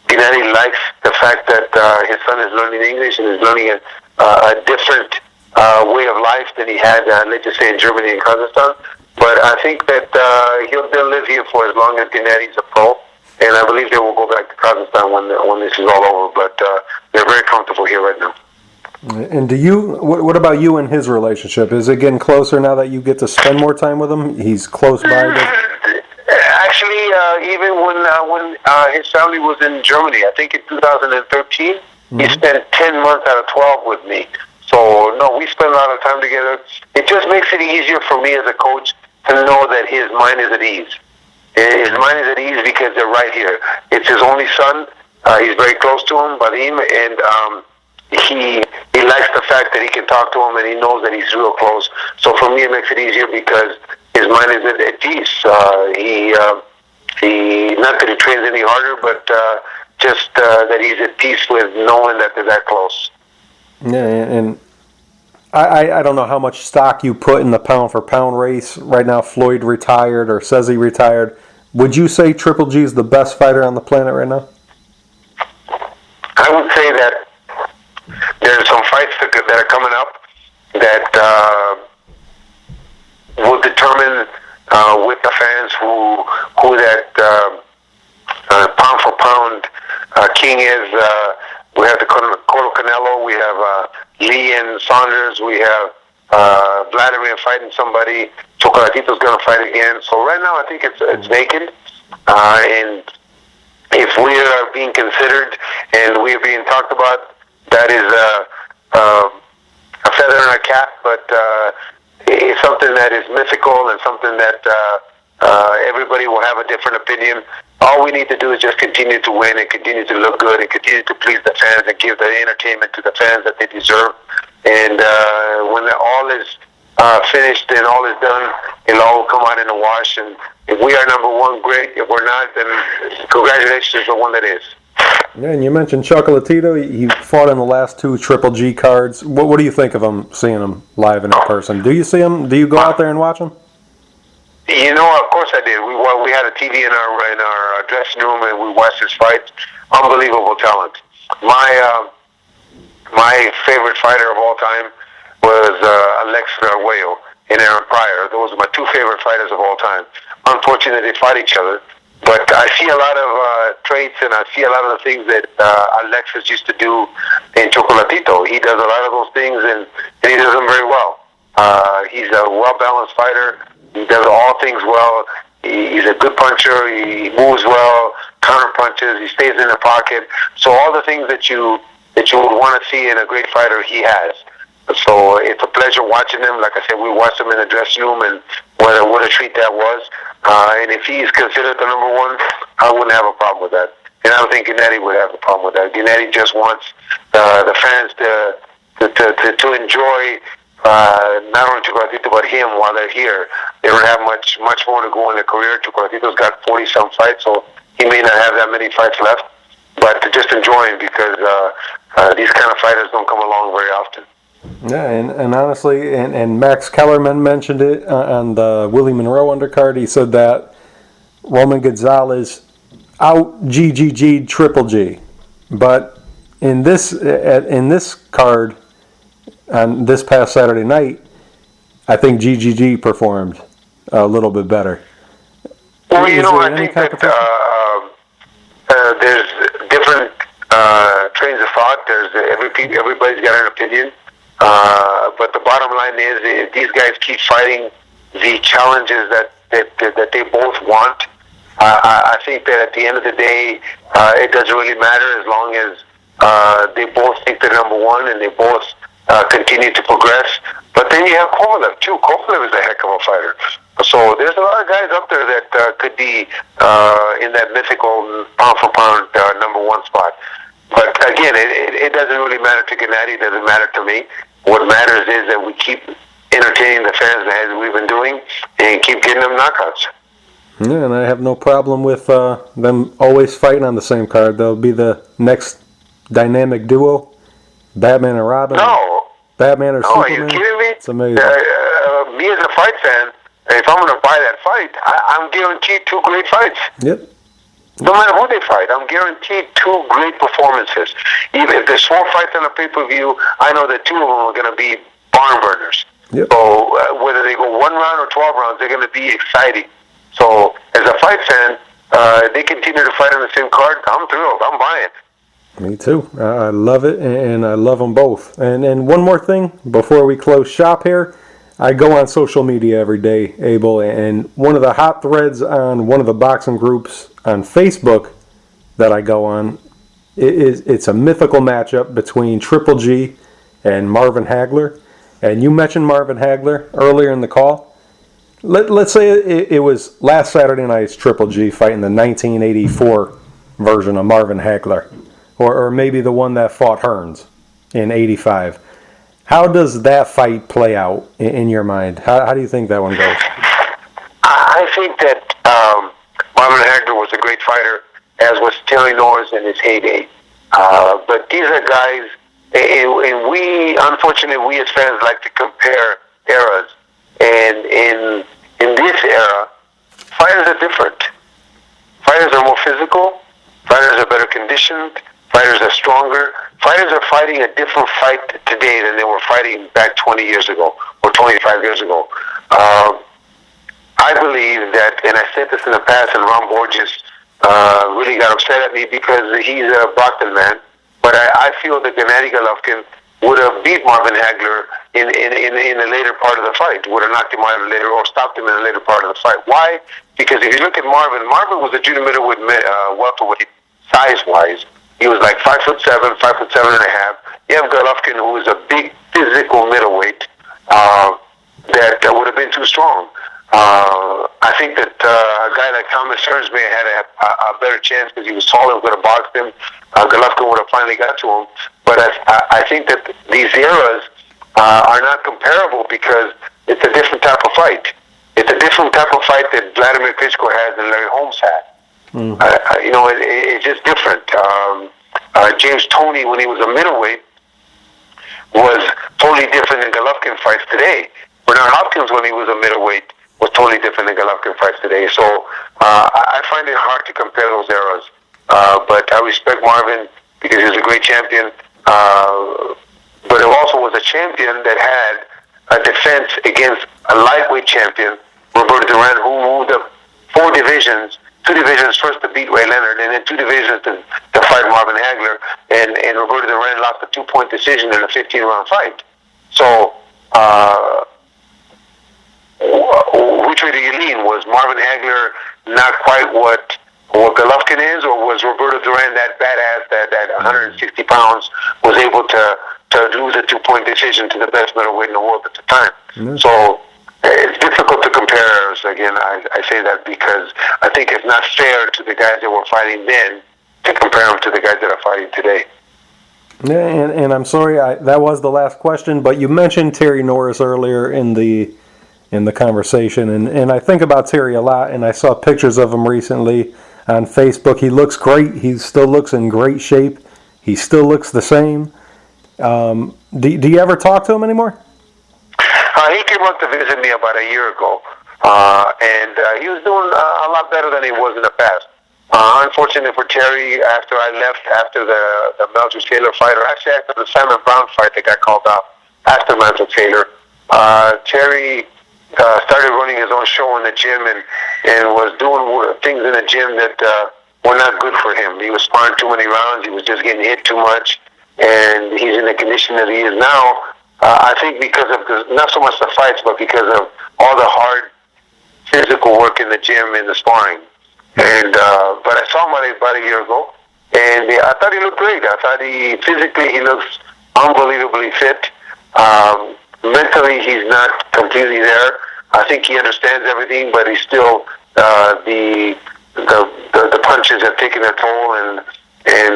Gennady likes the fact that his son is learning English and is learning a different way of life than he had, let's just say, in Germany and Kazakhstan. But I think that they'll live here for as long as Gennady's a pro. And I believe they will go back to Kazakhstan when this is all over. But they're very comfortable here right now. And what about you and his relationship? Is it getting closer now that you get to spend more time with him? He's close by. Actually, even when his family was in Germany, I think in 2013, he spent 10 months out of 12 with me. So, no, we spend a lot of time together. It just makes it easier for me as a coach to know that his mind is at ease. His mind is at ease because they're right here. It's his only son. He's very close to him, Vadim, and he likes the fact that he can talk to him and he knows that he's real close. So for me, it makes it easier because his mind is at peace. He not that he trains any harder, but just that he's at peace with knowing that they're that close. Yeah, and I don't know how much stock you put in the pound-for-pound race. Right now, Floyd retired or says he retired. Would you say Triple G is the best fighter on the planet right now? I would say that there's some fights that are coming up that will determine with the fans who that pound-for-pound king is. We have the Cotto Canelo, we have Lee and Saunders, we have Vladimir fighting somebody, Chocolatito's going to fight again. So right now I think it's vacant, and if we are being considered and we are being talked about, that is a feather in our cap, but it's something that is mythical and something that everybody will have a different opinion. All we need to do is just continue to win and continue to look good and continue to please the fans and give the entertainment to the fans that they deserve. And when all is finished and all is done, it'll all come out in a wash. And if we are number one, great. If we're not, then congratulations to the one that is. Yeah, and you mentioned Chocolatito. He fought in the last two Triple G cards. What do you think of him, seeing him live and in person? Do you see him? Do you go out there and watch him? You know, of course I did. We had a TV in our dressing room, and we watched his fight. Unbelievable talent. My favorite fighter of all time was Alex Arguello and Aaron Pryor. Those are my two favorite fighters of all time. Unfortunately, they fought each other. But I see a lot of traits, and I see a lot of the things that Alexis used to do in Chocolatito. He does a lot of those things, and he does them very well. He's a well-balanced fighter. He does all things well. He's a good puncher. He moves well, counter punches. He stays in the pocket. So all the things that you would want to see in a great fighter, he has. So it's a pleasure watching him. Like I said, we watched him in the dressing room, and what a treat that was. And if he is considered the number one, I wouldn't have a problem with that. And I don't think Gennady would have a problem with that. Gennady just wants the fans to enjoy not only Chocolatito but him while they're here. They don't have much more to go in their career. Chocolatito's got 40-some fights, so he may not have that many fights left. But to just enjoy him because these kind of fighters don't come along very often. Yeah, and honestly, and Max Kellerman mentioned it on the Willie Monroe undercard. He said that Roman Gonzalez out GGG'd Triple G. But in this card, on this past Saturday night, I think GGG performed a little bit better. Well, I think that there's different trains of thought. Everybody's got an opinion. But the bottom line is, if these guys keep fighting the challenges that they both want, I think that at the end of the day, it doesn't really matter as long as they both think they're number one and they both continue to progress. But then you have Kovalev too. Kovalev is a heck of a fighter. So there's a lot of guys up there that could be in that mythical pound-for-pound number one spot. But again, it doesn't really matter to Gennady. It doesn't matter to me. What matters is that we keep entertaining the fans as we've been doing and keep getting them knockouts. Yeah, and I have no problem with them always fighting on the same card. They'll be the next dynamic duo, Batman and Robin. No. Batman or Superman. Are you kidding me? It's amazing. Me as a fight fan, if I'm going to buy that fight, I'm guaranteed 2 great fights. Yep. No matter who they fight, I'm guaranteed 2 great performances. Even if there's 4 fights on a pay-per-view, I know that 2 of them are going to be barn burners. Yep. So whether they go 1 round or 12 rounds, they're going to be exciting. So as a fight fan, they continue to fight on the same card. I'm thrilled. I'm buying. Me too. I love it, and I love them both. And one more thing before we close shop here. I go on social media every day, Abel, and one of the hot threads on one of the boxing groups on Facebook that I go on, it's a mythical matchup between Triple G and Marvin Hagler. And you mentioned Marvin Hagler earlier in the call. Let's say it was last Saturday night's Triple G fighting the 1984 version of Marvin Hagler, or maybe the one that fought Hearns in 85. How does that fight play out in your mind? How do you think that one goes? I think that Marvin Hagler was a great fighter, as was Terry Norris in his heyday. But these are guys, and we, unfortunately, we as fans like to compare eras. And in this era, fighters are different. Fighters are more physical. Fighters are better conditioned. Fighters are stronger. Fighters are fighting a different fight today than they were fighting back 20 years ago or 25 years ago. I believe that, and I said this in the past, and Ron Borges really got upset at me because he's a Brockton man, but I feel that Gennady Golovkin would have beat Marvin Hagler in the later part of the fight, would have knocked him out later or stopped him in the later part of the fight. Why? Because if you look at Marvin was a junior middleweight welterweight size-wise. He was like 5'7", 5'7.5". You have Golovkin, who is a big physical middleweight that would have been too strong. I think that a guy like Thomas Hearns may have had a better chance because he was taller and could have boxed him. Golovkin would have finally got to him. But I think that these eras are not comparable because it's a different type of fight. It's a different type of fight that Vladimir Klitschko has and Larry Holmes had. It's just different. James Toney, when he was a middleweight, was totally different than Golovkin fights today. Bernard Hopkins, when he was a middleweight, was totally different than Golovkin fights today. So I find it hard to compare those eras. But I respect Marvin because he was a great champion. But it also was a champion that had a defense against a lightweight champion, Roberto Duran, who moved up 4 divisions. 2 divisions first to beat Ray Leonard, and then 2 divisions to fight Marvin Hagler, and Roberto Duran lost a 2-point decision in a 15-round fight. So, which way do you lean? Was Marvin Hagler not quite what Golovkin is, or was Roberto Duran that badass that 160 pounds was able to lose a 2-point decision to the best middleweight in the world at the time? Mm-hmm. So, it's difficult to compare. Again, I say that because I think it's not fair to the guys that were fighting then to compare them to the guys that are fighting today. Yeah, and I'm sorry, that was the last question, but you mentioned Terry Norris earlier in the conversation, and I think about Terry a lot, and I saw pictures of him recently on Facebook. He looks great. He still looks in great shape. He still looks the same. Do you ever talk to him anymore? He came up to visit me about a year ago, and he was doing a lot better than he was in the past. Unfortunately for Terry, after I left, after the Melcher Taylor fight, or actually after the Simon Brown fight that got called off after Melcher Taylor, Terry started running his own show in the gym and was doing things in the gym that were not good for him. He was sparring too many rounds. He was just getting hit too much, and he's in the condition that he is now. I think because of not so much the fights, but because of all the hard physical work in the gym and the sparring. And but I saw him about a year ago, and I thought he looked great. I thought physically he looks unbelievably fit. Mentally, he's not completely there. I think he understands everything, but he's still the punches have taken their toll.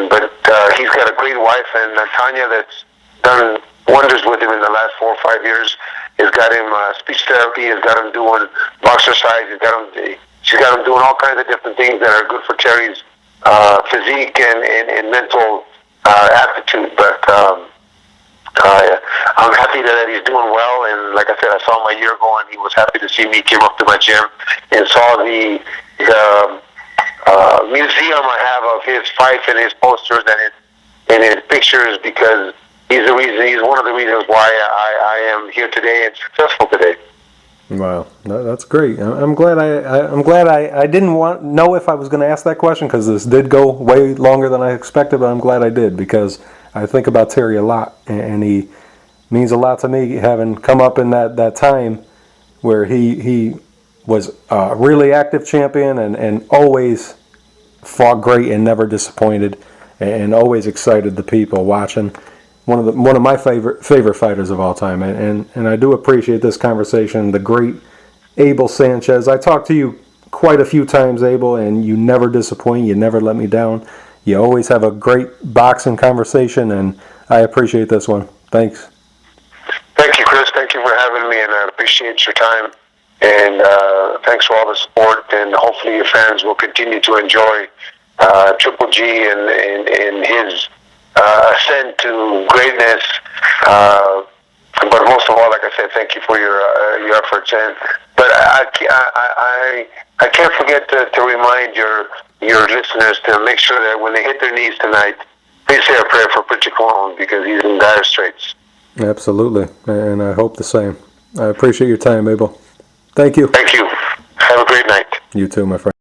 But he's got a great wife and Tanya that's done wonders with him in the last 4 or 5 years, has got him speech therapy, has got him doing boxercise, she's got him doing all kinds of different things that are good for Terry's physique and mental aptitude. But I'm happy that he's doing well, and like I said, I saw him a year ago, and he was happy to see me. Came up to my gym and saw the museum I have of his fights and his posters and his pictures, because he's one of the reasons why I am here today and successful today. Wow, that's great. I'm glad I didn't know if I was going to ask that question, because this did go way longer than I expected, but I'm glad I did, because I think about Terry a lot, and he means a lot to me, having come up in that time where he was a really active champion and always fought great and never disappointed, and always excited the people watching. One of my favorite fighters of all time, and I do appreciate this conversation. The great Abel Sanchez. I talked to you quite a few times, Abel, and you never disappoint. You never let me down. You always have a great boxing conversation, and I appreciate this one. Thanks. Thank you, Chris. Thank you for having me, and I appreciate your time. And thanks for all the support, and hopefully your fans will continue to enjoy Triple G and his ascent to greatness. But most of all, like I said, thank you for your efforts. But I can't forget to remind your listeners to make sure that when they hit their knees tonight, they say a prayer for Pritchard Colon, because he's in dire straits. Absolutely, and I hope the same. I appreciate your time, Abel. Thank you. Thank you. Have a great night. You too, my friend.